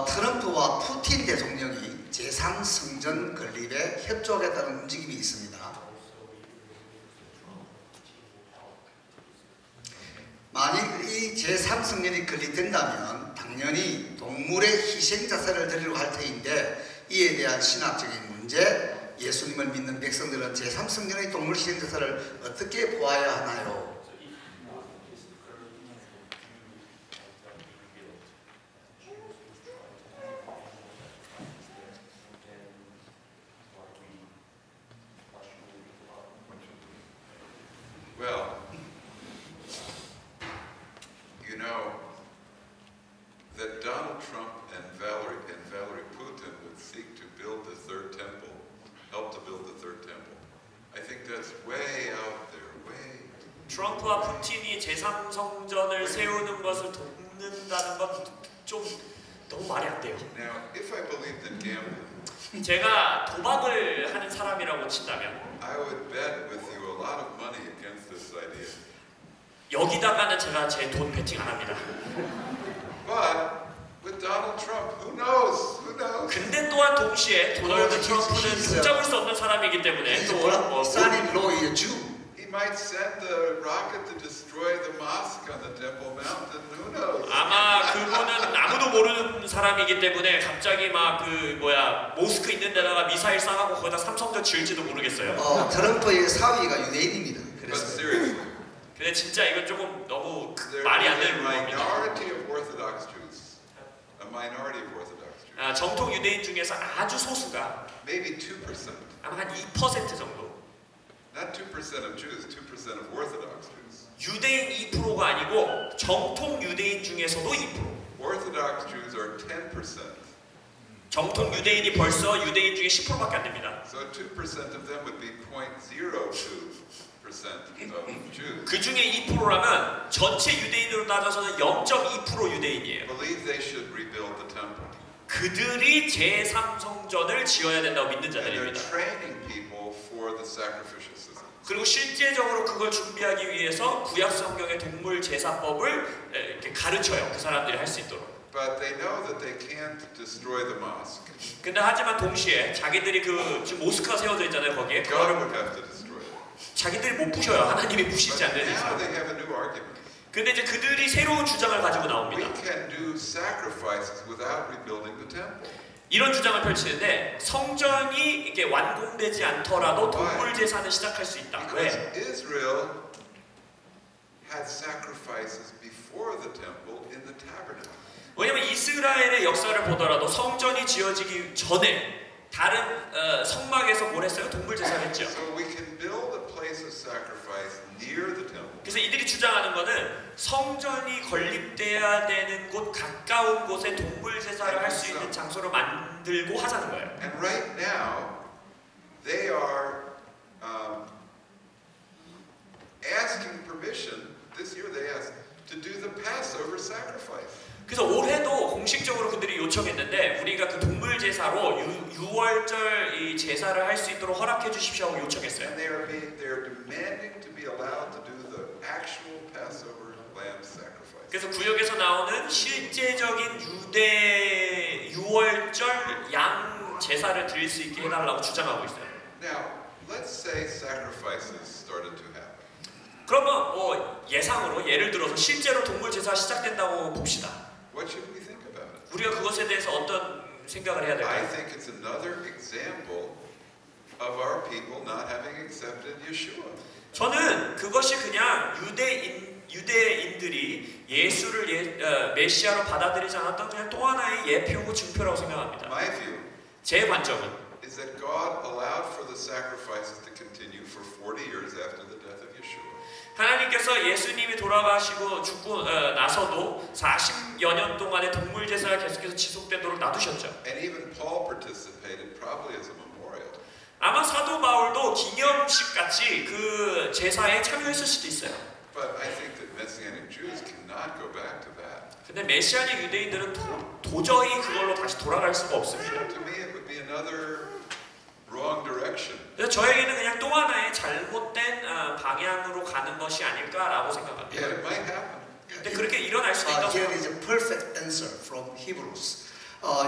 트럼프와 푸틴 대통령이 제3성전 건립에 협조하겠다는 움직임이 있습니다. 만일 이 제3성전이 건립된다면 당연히 동물의 희생자살을 드리려고 할 터인데, 이에 대한 신학적인 문제, 예수님을 믿는 백성들은 제3성전의 동물 희생자살을 어떻게 보아야 하나요? Well, you know that Donald Trump and Valerie Putin would seek to build the third temple, help to build 트럼프와 푸틴이 제3성전을 세우는 것을 돕는다는 건 좀 너무 말이 안 돼요. Now, if I believed in gambling, 제가 도박을 하는 사람이라고 친다면 I would bet with you a lot of money against this idea. 여기다가는 제가 제 돈 베팅 안 합니다. But with Donald Trump, who knows? Who knows? 근데 또한 동시에 도널드 트럼프는 he's, 붙잡을 수 없는 사람이기 때문에 He's 또 son-in-law is a Jew. He might send the rocket to destroy the mosque on the Temple Mountain. Who knows? 아마 그분은 아무도 모르는 사람이기 때문에 갑자기 막 그 모스크 있는 데다가 미사일 쏴가고 거기다 삼성전 지을지도 모르겠어요. 트럼프의 사위가 유대인입니다. But 그래서 seriously, 근데 진짜 이건 조금 너무 there 말이 is 안 a 되는 부분입니다. minority of Orthodox Jews. A minority of Orthodox Jews. 정통 유대인 중에서 아주 소수가 Maybe 2%. 아마 한 2% 정도. Not 2% of Jews, 2% of Orthodox Jews. 유대인 2%가 아니고 정통 유대인 중에서도 2%. Orthodox Jews are 10%. 정통 유대인이 벌써 유대인 중에 10%밖에 안 됩니다. So 2% of them would be 0.02% of Jews. 그 중에 2%라면 전체 유대인으로 따져서는 0.2% 유대인이에요. Believe they should rebuild the temple. 그들이 제3성전을 지어야 된다고 믿는 And they're 자들입니다. training people for the sacrificial system. 그리고 실제적으로 그걸 준비하기 위해서 구약 성경의 동물 제사법을 이렇게 가르쳐요. 그 사람들이 할 수 있도록. But they know that they can't destroy the mosque. 근데 하지만 동시에 자기들이 그 지금 모스크가 세워져 있잖아요. 거기에 God 그거를 would have to destroy it. 자기들이 못 부셔요. 하나님이 부시지 But 않는 now 이상. they have a new argument. 근데 이제 그들이 새로운 주장을 가지고 We 나옵니다. can do sacrifices without rebuilding the temple. 이런 주장을 펼치는데 성전이 이렇게 완공되지 않더라도 동물 제사는 시작할 수 있다. Because 왜? Israel had sacrifices before the temple in the tabernacle. 왜냐면 이스라엘의 역사를 보더라도 성전이 지어지기 전에 다른 성막에서 뭘 했어요? 동물 제사를 했죠. So we can build a place of sacrifice near the temple. 그래서 이들이 주장하는 거는 성전이 건립돼야 되는 곳 가까운 곳에 동물 제사를 할 수 있는 장소를 만들고 하자는 거예요. And right now, they are asking permission. This year they asked to do the Passover sacrifice. 그래서 올해도 공식적으로 그들이 요청했는데 우리가 그 동물 제사로 6월절 이 제사를 할 수 있도록 허락해 주십시오 하고 요청했어요. And they are demanding to be allowed to do the actual Passover lamb sacrifice. 그래서 구역에서 나오는 실제적인 유대 6월절 양 제사를 드릴 수 있게 해달라고 주장하고 있어요. Now, let's say sacrifices started to happen. 그러면 뭐 예상으로 예를 들어서 실제로 동물 제사 시작된다고 봅시다. What should we think about it? 우리가 그것에 대해서 어떤 생각을 해야 I 될까요? think it's another example of our people not having accepted Yeshua. 저는 그것이 그냥 유대인들이 예수를 메시아로 받아들이지 않았던 그냥 또 하나의 예표고 증표라고 생각합니다. My view 제 관점은 is that God allowed for the sacrifices to continue for 40 years after the death of Yeshua. 하나님께서 예수님이 돌아가시고 죽고 나서도 40여 년 동안의 동물 제사가 계속해서 지속되도록 놔두셨죠. And even Paul participated probably as a memorial. 아마 사도 바울도 기념식 같이 그 제사에 참여했을 수도 있어요. But I think that Messianic Jews cannot go back to that. 근데 메시아닉 유대인들은 도저히 그걸로 다시 돌아갈 수가 없습니다. To me it would be another wrong direction. 그래서 저에게는 그냥 또 하나의 잘못된 방향으로 가는 것이 아닐까라고 생각합니다. But it might happen. 근데 그렇게 일어날 수도 있다고 Here 생각합니다. is a perfect answer from Hebrews.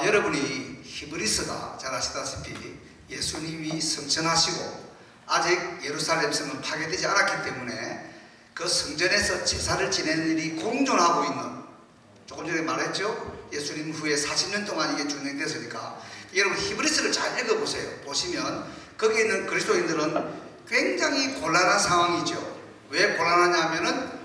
여러분이 히브리서가 잘 아시다시피 예수님이 성천하시고 아직 예루살렘 성은 파괴되지 않았기 때문에 그 성전에서 제사를 지내는 일이 공존하고 있는, 조금 전에 말했죠. 예수님 후에 40년 동안 이게 진행됐으니까 여러분 히브리서를 잘 읽어보세요. 보시면 거기에 있는 그리스도인들은 굉장히 곤란한 상황이죠. 왜 곤란하냐면은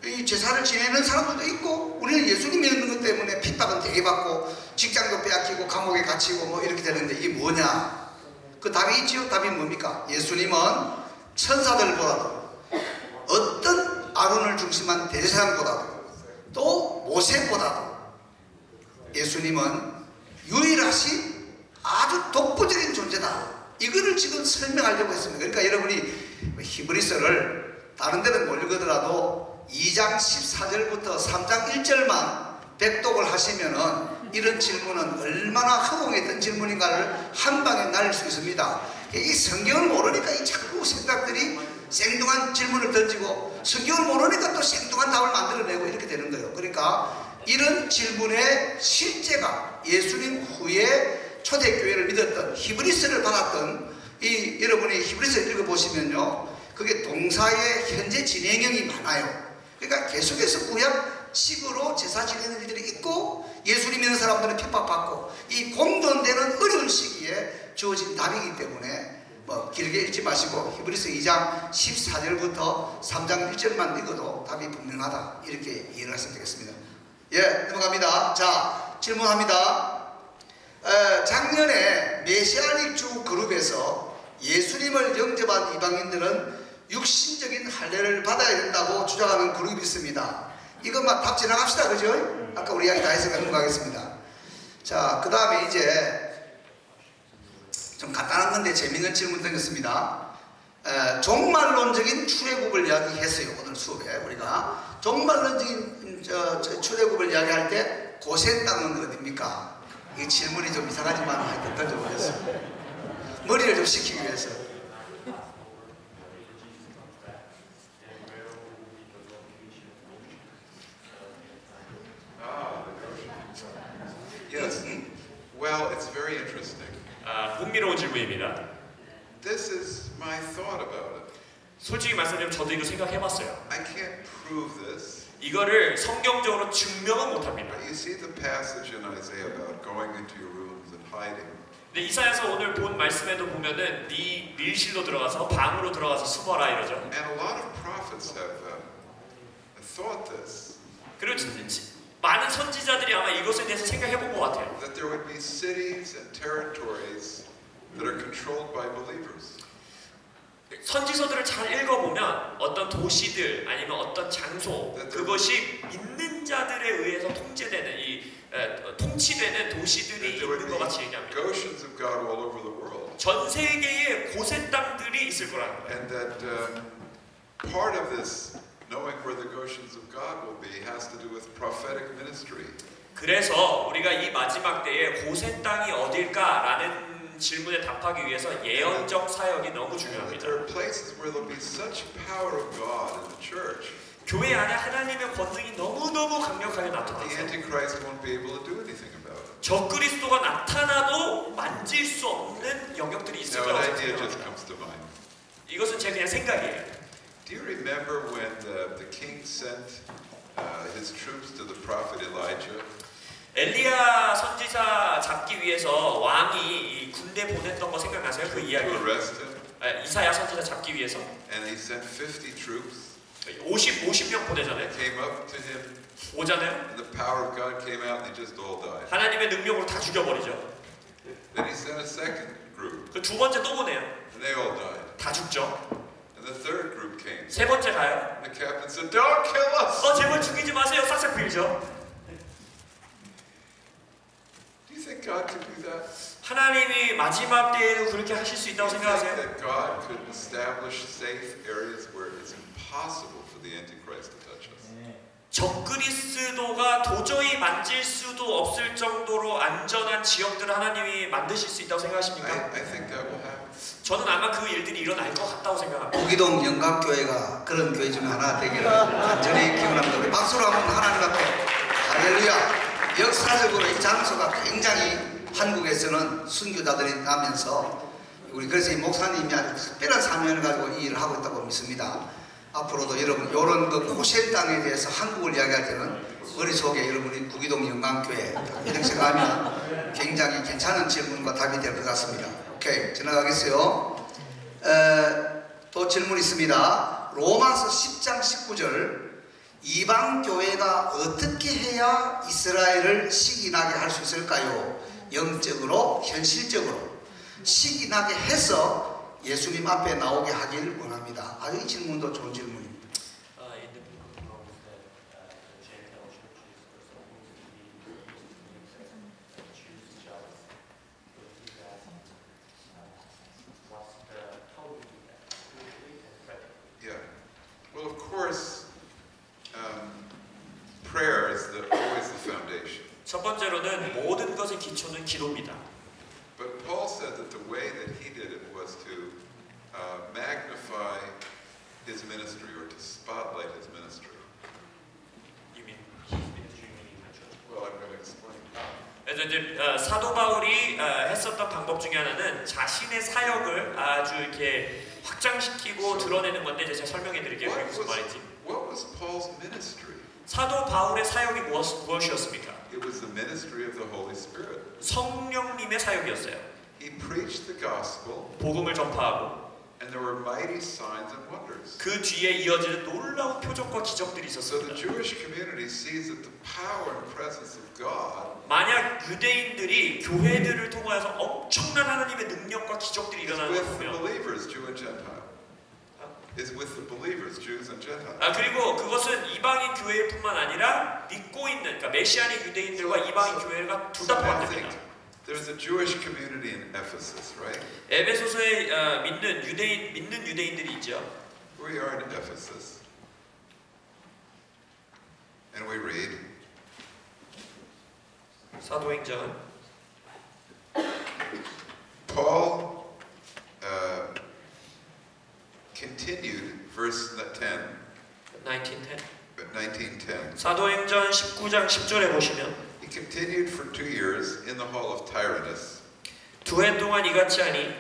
이 제사를 지내는 사람들도 있고 우리는 예수님 믿는 것 때문에 핍박은 되게 받고 직장도 빼앗기고 감옥에 갇히고 뭐 이렇게 되는데 이게 뭐냐? 그 답이 있죠. 답이 뭡니까? 예수님은 천사들보다도 어떤 아론을 중심한 대제사장보다도 또 모세보다도 예수님은 유일하신 아주 독보적인 존재다. 이거를 지금 설명하려고 했습니다. 그러니까 여러분이 히브리서를 다른 데는 못 읽으더라도 2장 14절부터 3장 1절만 백독을 하시면은 이런 질문은 얼마나 허공했던 질문인가를 한 방에 날릴 수 있습니다. 이 성경을 모르니까 이 자꾸 생각들이 생뚱한 질문을 던지고 성경을 모르니까 또 생뚱한 답을 만들어내고 이렇게 되는 거예요. 그러니까 이런 질문의 실제가 예수님 후에 초대교회를 믿었던 히브리서를 받았던 이 여러분이 히브리서 읽어보시면요, 그게 동사의 현재 진행형이 많아요. 그러니까 계속해서 구약식으로 제사 지내는 일들이 있고 예수님 믿는 사람들은 핍박받고 이 공존되는 어려운 시기에 주어진 답이기 때문에 뭐 길게 읽지 마시고 히브리서 2장 14절부터 3장 1절만 읽어도 답이 분명하다 이렇게 이해를 하시면 되겠습니다. 예, 넘어갑니다. 자, 질문합니다. 작년에 메시아닉 주 그룹에서 예수님을 영접한 이방인들은 육신적인 할례를 받아야 된다고 주장하는 그룹이 있습니다. 이것만 답 지나갑시다. 그죠? 아까 우리 이야기 다 해서 넘어가겠습니다. 자, 그 다음에 이제 좀 간단한 건데 재밌는 질문 드렸습니다. 종말론적인 출애굽을 이야기했어요. 오늘 수업에 우리가 종말론적인 출애굽을 이야기할 때 고센 땅은 어디입니까? 이 질문이 좀 이상하지만 하여튼 던져보겠습니다. 머리를 좀 식히기 위해서. Yes. Well, it's very interesting. 흥미로운 질문입니다. This is my thought about it. 솔직히 말씀드리면 저도 이거 생각해봤어요. I can't prove this. 이거를 성경적으로 증명은 못합니다. But you see the passage in Isaiah about going into your rooms and hiding. 근데 이사야서 오늘 본 말씀에도 보면은 네 밀실로 들어가서 방으로 들어가서 숨어라 이러죠. And a lot of prophets have thought this. 그리고 많은 선지자들이 아마 이것에 대해서 생각해본 것 같아요. That there would be cities and territories that are controlled by believers. 선지서들을 잘 읽어보면 어떤 도시들 아니면 어떤 장소 그것이 믿는 자들에 의해서 통치되는 도시들이 있는 것 같이 얘기합니다. Goshen's of God all over the world. 전 세계에 고센 땅들이 있을 거라는 거예요. And that part of this knowing where the Goshens of God will be has to do with prophetic ministry. 그래서 우리가 이 마지막 때에 고센 땅이 어딜까라는 질문에 답하기 위해서 예언적 사역이 너무 중요합니다. There are places where there'll be such power of God in the church. 교회 안에 하나님의 권능이 너무너무 강력하게 The 나타나서 Antichrist won't be able to do anything about it. 적그리스도가 나타나도 만질 수 없는 영역들이 있을 Now, an 거라고 idea just 생각합니다. comes to mind. 이것은 제 그냥 생각이에요. Do you remember when the king sent his troops to the prophet Elijah? 엘리야 선지자 잡기 위해서 왕이 이 군대 보냈던 거 생각나세요? 그 이야기. To arrest him, 이사야 선지자 잡기 위해서 and he sent 50 troops. 50명 보내잖아요. Came up to him, 오잖아요. and the power of God came out, and they just all died. 하나님의 능력으로 다 죽여버리죠. Then he sent a second group, 그 두 번째 또 보내요. and they all died. 다 죽죠. And the third group came. 세 번째 가요. The captain said, "Don't kill us." 제발 죽이지 마세요. 싹싹 빌죠. Do you think God could do that? 하나님이 마지막 때에도 그렇게 하실 수 있다고 Do you think 생각하세요? that God could establish safe areas where it's impossible for the Antichrist to touch us? 적그리스도가 도저히 만질 수도 없을 정도로 안전한 지역들을 하나님이 만드실 수 있다고 생각하십니까? I think that will happen. 저는 아마 그 일들이 일어날 것 같다고 생각합니다. 구기동 영광교회가 그런 교회 중 하나 되기를 간절히 기원합니다. 우리 박수로 한번 하나님 앞에 할렐루야. 역사적으로 이 장소가 굉장히 한국에서는 순교자들이 나면서 우리 그래서 이 목사님이 아주 특별한 사명을 가지고 이 일을 하고 있다고 믿습니다. 앞으로도 여러분 이런 그 고센 땅에 대해서 한국을 이야기할 때는 머릿속에 여러분이 구기동 영광교회 이렇게 생각하면 굉장히 괜찮은 질문과 답이 될 것 같습니다. 오케이, 지나가겠어요. 또 질문 있습니다. 로마서 10장 19절 이방 교회가 어떻게 해야 이스라엘을 시기나게 할 수 있을까요? 영적으로, 현실적으로 시기나게 해서 예수님 앞에 나오게 하길 원합니다. 아주 이 질문도 좋은 질문입니다. is always the foundation. 첫 번째로는 모든 것의 기초는 기도입니다. But Paul said that the way that he did it was to magnify his ministry or to spotlight his ministry. Well, I'm going to explain. 그래서 이제 사도 바울이 했었던 방법 중에 하나는 자신의 사역을 아주 이렇게 확장시키고 드러내는 건데 이제 제가 설명해 드릴게요. 그게 무슨 말인지. What was Paul's ministry? 사도 바울의 사역이 무엇이었습니까? It was the ministry of the Holy Spirit. 성령님의 사역이었어요. He preached the gospel, 복음을 전파하고 and there were mighty signs and wonders. 그 뒤에 이어지는 놀라운 표적과 기적들이 So the 있었습니다. Jewish community sees that the power and presence of God 만약 유대인들이 교회들을 통해서 엄청난 하나님의 능력과 기적들이 is 일어나는 걸 with the 보면 believers, Jew and Gentile. Is with the believers, Jews and Gentiles. 그리고 그것은 이방인 교회뿐만 아니라 믿고 있는 그러니까 메시아닉 유대인들과 이방인 교회가 둘 다 So I 포함됩니다. think there's a Jewish community in Ephesus, right? 에베소서에 믿는 유대인들이 있죠. We are in Ephesus. And we read, 사도행전 Paul continued, verse 10, 1910. 사도행전 19장 10절에 보시면 He continued for 2 years in the hall of Tyrannus, 두 해 동안 이같이 하니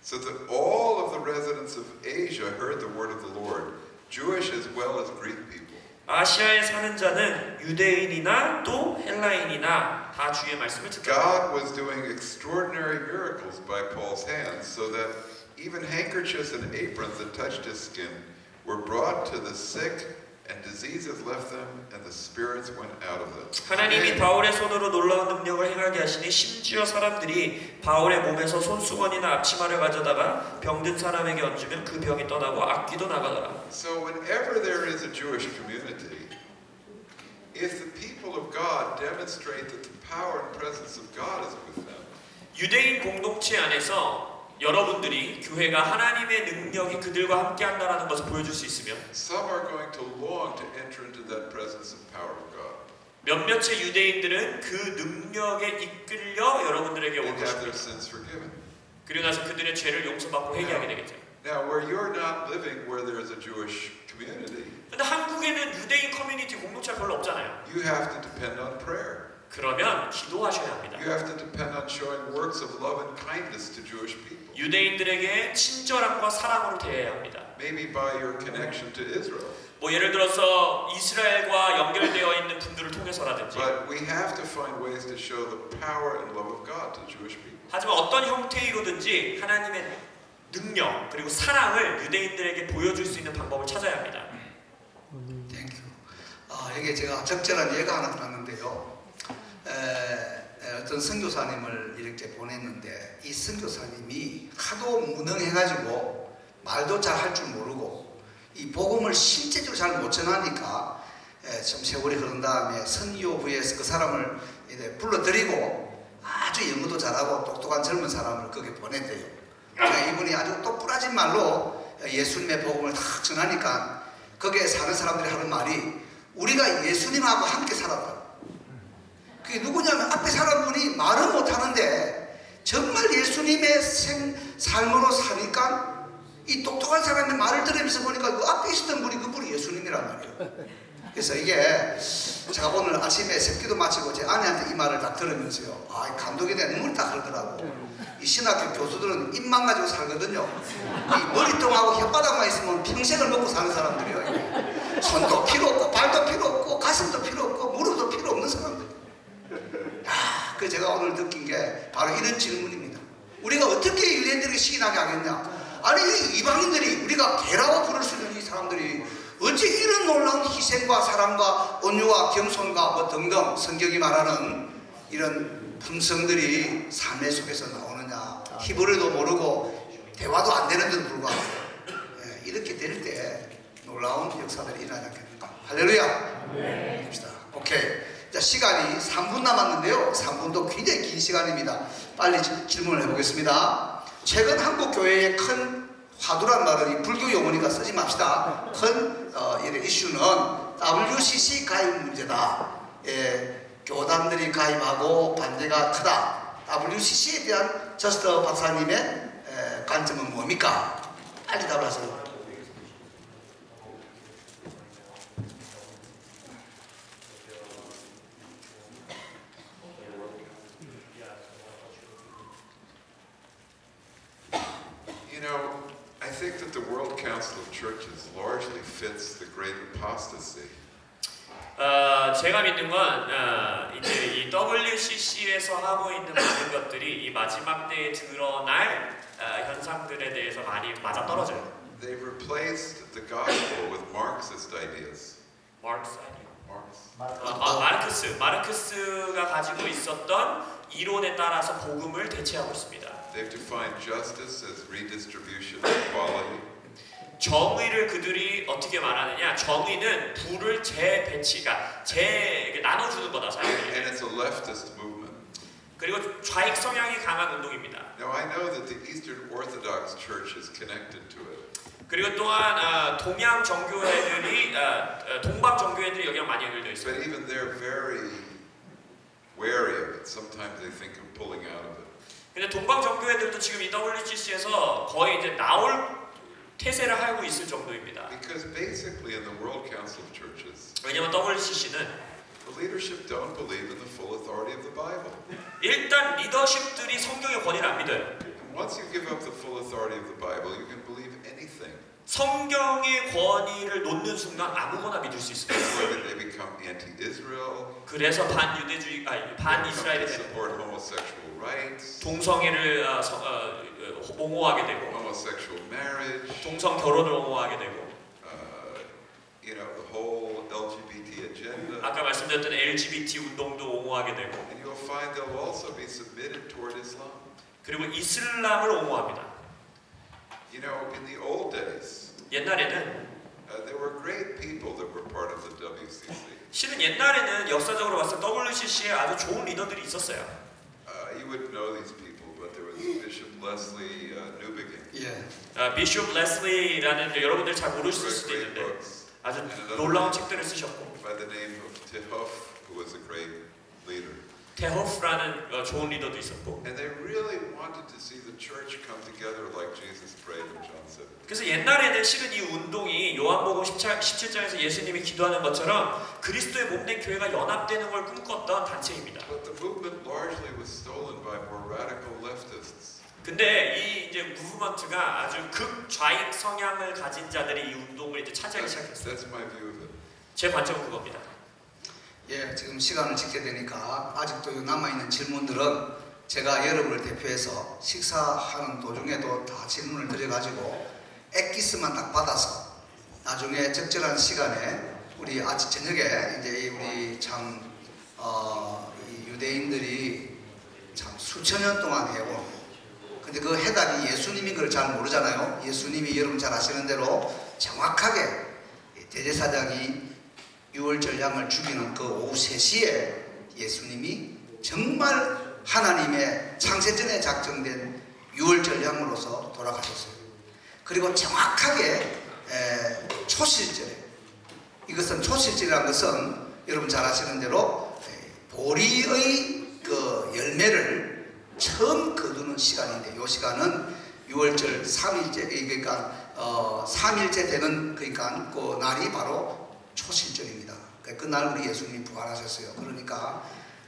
so that all of the residents of Asia heard the word of the Lord, Jewish as well as Greek people. 아시아에 사는 자는 유대인이나 또 헬라인이나 다 주의 말씀을 듣게 God was doing extraordinary miracles by Paul's hands, so that even handkerchiefs and aprons that touched his skin were brought to the sick, and diseases left them, and the spirits went out of them. 하나님이 바울의 손으로 놀라운 능력을 행하게 하시니 심지어 사람들이 바울의 몸에서 손수건이나 앞치마를 가져다가 병든 사람에게 얹으면 그 병이 떠나고 악귀도 나가더라. So whenever there is a Jewish community, if the people of God demonstrate that the power and presence of God is with them, 유대인 공동체 안에서 여러분들이 교회가 하나님의 능력이 그들과 함께 한다라는 것을 보여줄 수 있으면 some are going to long to enter into that presence and power of God 몇몇의 유대인들은 그 능력에 이끌려 여러분들에게 올 and have their 것입니다. sins forgiven. 그리고 나서 그들의 죄를 용서받고 회개하게 되겠죠. Now, where you're not living where there is a Jewish community, 근데 한국에는 유대인 커뮤니티 공동체가 별로 없잖아요. you have to depend on prayer. 그러면 기도하셔야 합니다. You have to depend on showing works of love and kindness to Jewish people. 유대인들에게 친절함과 사랑으로 대해야 합니다. Maybe by your connection to Israel. 뭐 예를 들어서 이스라엘과 연결되어 있는 분들을 통해서라든지. But we have to find ways to show the power and love of God to Jewish people. 하지만 어떤 형태로든지 하나님의 능력 그리고 사랑을 유대인들에게 보여줄 수 있는 방법을 찾아야 합니다. 땡큐. 이게 제가 적절한 예가 하나 들었는데요. 어떤 선교사님을 이렇게 보냈는데 이 선교사님이 하도 무능해가지고 말도 잘 할 줄 모르고 이 복음을 실제적으로 잘 못 전하니까 좀 세월이 흐른 다음에 선교 후에 그 사람을 이제 불러들이고 아주 영어도 잘하고 똑똑한 젊은 사람을 거기 보냈대요. 이분이 아주 똑부러진 말로 예수님의 복음을 탁 전하니까 거기에 사는 사람들이 하는 말이 우리가 예수님하고 함께 살았다. 그게 누구냐면 앞에 사는 분이 말은 못하는데 정말 예수님의 삶으로 사니까 이 똑똑한 사람의 말을 들으면서 보니까 그 앞에 있었던 그분이 예수님이란 말이에요. 그래서 이게 제가 오늘 아침에 새끼도 마치고 제 아내한테 이 말을 딱 들으면서요, 감독이 돼 눈물이 딱 흐르더라고. 이 신학교 교수들은 입만 가지고 살거든요. 이 머리통하고 혓바닥만 있으면 평생을 먹고 사는 사람들이에요. 손도 필요 없고 발도 필요 없고 가슴도 필요 없고 무릎도 필요 없는 사람들. 그 제가 오늘 느낀 게 바로 이런 질문입니다. 우리가 어떻게 유대인들에게 시인하게 하겠냐? 아니 이방인들이 우리가 개라고 부를 수 있는 이 사람들이 어째 이런 놀라운 희생과 사랑과 온유와 겸손과 뭐 등등 성경이 말하는 이런 품성들이 삶의 속에서 나오느냐? 히브리도 모르고 대화도 안 되는데도 불구하고 이렇게 될 때 놀라운 역사들이 일어나지 않겠습니까? 할렐루야. 네. 봅시다. 오케이. 자, 시간이 3분 남았는데요. 3분도 굉장히 긴 시간입니다. 빨리 질문을 해보겠습니다. 최근 한국 교회의 큰 화두란 말은 이 불교 용어니까 쓰지 맙시다. 큰 이슈는 WCC 가입 문제다. 교단들이 가입하고 반대가 크다. WCC에 대한 저스트 박사님의 관점은 뭡니까? 빨리 답을 하세요. You know, I think that the World Council of Churches largely fits the Great Apostasy. 제가 믿는 건 이제 이 WCC에서 하고 있는 모든 것들이 이 마지막 때에 드러날 현상들에 대해서 많이 맞아 떨어져요. They've replaced the gospel with Marxist ideas. 마르크스가 가지고 있었던 이론에 따라서 복음을 대체하고 있습니다. They've defined justice as redistribution of equality. 정의를 그들이 어떻게 말하느냐? 정의는 부를 재배치가 나눠주는 거다 사람들이. And it's a leftist movement. 그리고 좌익 성향이 강한 운동입니다. Now I know that the Eastern Orthodox Church is connected to it. 그리고 또한 동양 정교회들이 동방 정교회들이 여기랑 많이 연결되어 있어요. But even they're very wary of it. Sometimes they think of pulling out of it. 근데 동방 정교회들도 지금 이 WCC에서 거의 이제 나올 태세를 하고 있을 정도입니다. Because basically in the World Council of Churches, 왜냐면 WCC는 the leadership don't believe in the full authority of the Bible. 일단 리더십들이 성경의 권위를 안 믿어요. And once you give up the full authority of the Bible, you can believe anything. 성경의 권위를 놓는 순간 아무거나 믿을 수 있습니다. Whether they become anti-Israel, 그래서 반이스라엘이 되는 support homosexual rights, 동성애를 옹호하게 되고 homosexual marriage, 동성 결혼을 옹호하게 되고 you know, the whole LGBT agenda. 아까 말씀드렸던 LGBT 운동도 옹호하게 되고 And you'll find they'll also be submitted toward Islam. 그리고 이슬람을 옹호합니다. You know, in the old days, 옛날에는 there were great people that were part of the WCC. 실은 옛날에는 역사적으로 봤을 때 WCC에 아주 좋은 리더들이 있었어요. You would know these people, but there was Bishop Leslie Newbigin. 예. 비숍 레슬리라는 여러분들 잘 모르실 Wrote 수도 great 있는데 books. 아주 And another 놀라운 man 책들을 쓰셨고 by the name of Tihoff, who was a great leader. 테호프라는 좋은 리더도 있었고 And they really wanted to see the church come together like Jesus prayed in John 7. 그래서 옛날에는 실은 이 운동이 요한복음 17장에서 예수님이 기도하는 것처럼 그리스도의 몸된 교회가 연합되는 걸 꿈꿨던 단체입니다. But the movement largely was stolen by more radical leftists. 근데 이 이제 무브먼트가 아주 극좌익 성향을 가진 자들이 이 운동을 이제 차지하기 시작했어요. That's my view of it. 제 관점은 그겁니다. 예, 지금 시간을 지켜야 되니까 아직도 남아있는 질문들은 제가 여러분을 대표해서 식사하는 도중에도 다 질문을 드려가지고 엑기스만 딱 받아서 나중에 적절한 시간에 우리 아침 저녁에 이제 우리 참 이 유대인들이 참 수천 년 동안 해온 근데 그 해답이 예수님인 걸 잘 모르잖아요. 예수님이 여러분 잘 아시는 대로 정확하게 대제사장이 유월절 양을 죽이는 그 오후 3시에 예수님이 정말 하나님의 창세전에 작정된 유월절 양으로서 돌아가셨어요. 그리고 정확하게 초실절에 이것은 초실절이라는 것은 여러분 잘 아시는 대로 보리의 그 열매를 처음 거두는 시간인데 이 시간은 유월절 3일째 그러니까 3일째 되는 그러니까 그 날이 바로 초실절입니다. 그날 우리 예수님이 부활하셨어요. 그러니까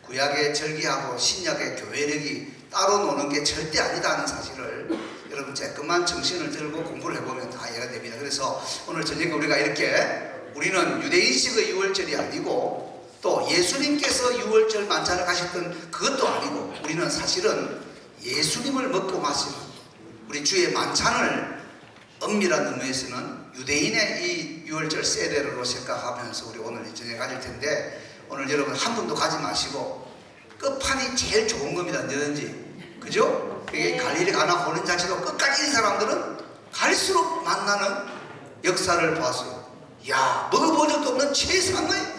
구약의 절기하고 신약의 교회력이 따로 노는 게 절대 아니다는 사실을 여러분 조금만 정신을 들고 공부를 해보면 다 이해가 됩니다. 그래서 오늘 저녁에 우리가 이렇게 우리는 유대인식의 유월절이 아니고 또 예수님께서 유월절 만찬을 가셨던 그것도 아니고 우리는 사실은 예수님을 먹고 마시는 우리 주의 만찬을 엄밀한 의미에서는 유대인의 이 유월절 세례로 생각하면서 우리 오늘 이 저녁에 가질 텐데 오늘 여러분 한 분도 가지 마시고 끝판이 제일 좋은 겁니다. 언제든지 그죠? 그게 갈릴리 가나 보는 자체도 끝까지 이 사람들은 갈수록 만나는 역사를 봤어요. 야 먹어본 적도 없는 최상의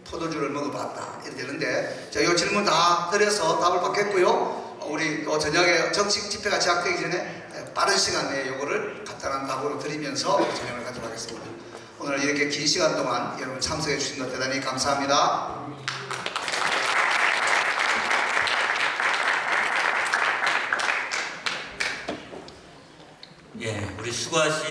포도주를 먹어봤다 이렇게 되는데 자, 이 질문 다 드려서 답을 받겠고요. 우리 또 저녁에 정식 집회가 시작되기 전에 빠른 시간 내에 요거를 간단한 답으로 드리면서 저녁을 갖도록 하겠습니다. 오늘 이렇게 긴 시간 동안 여러분 참석해 주신 것 대단히 감사합니다. 예, 우리 수고하신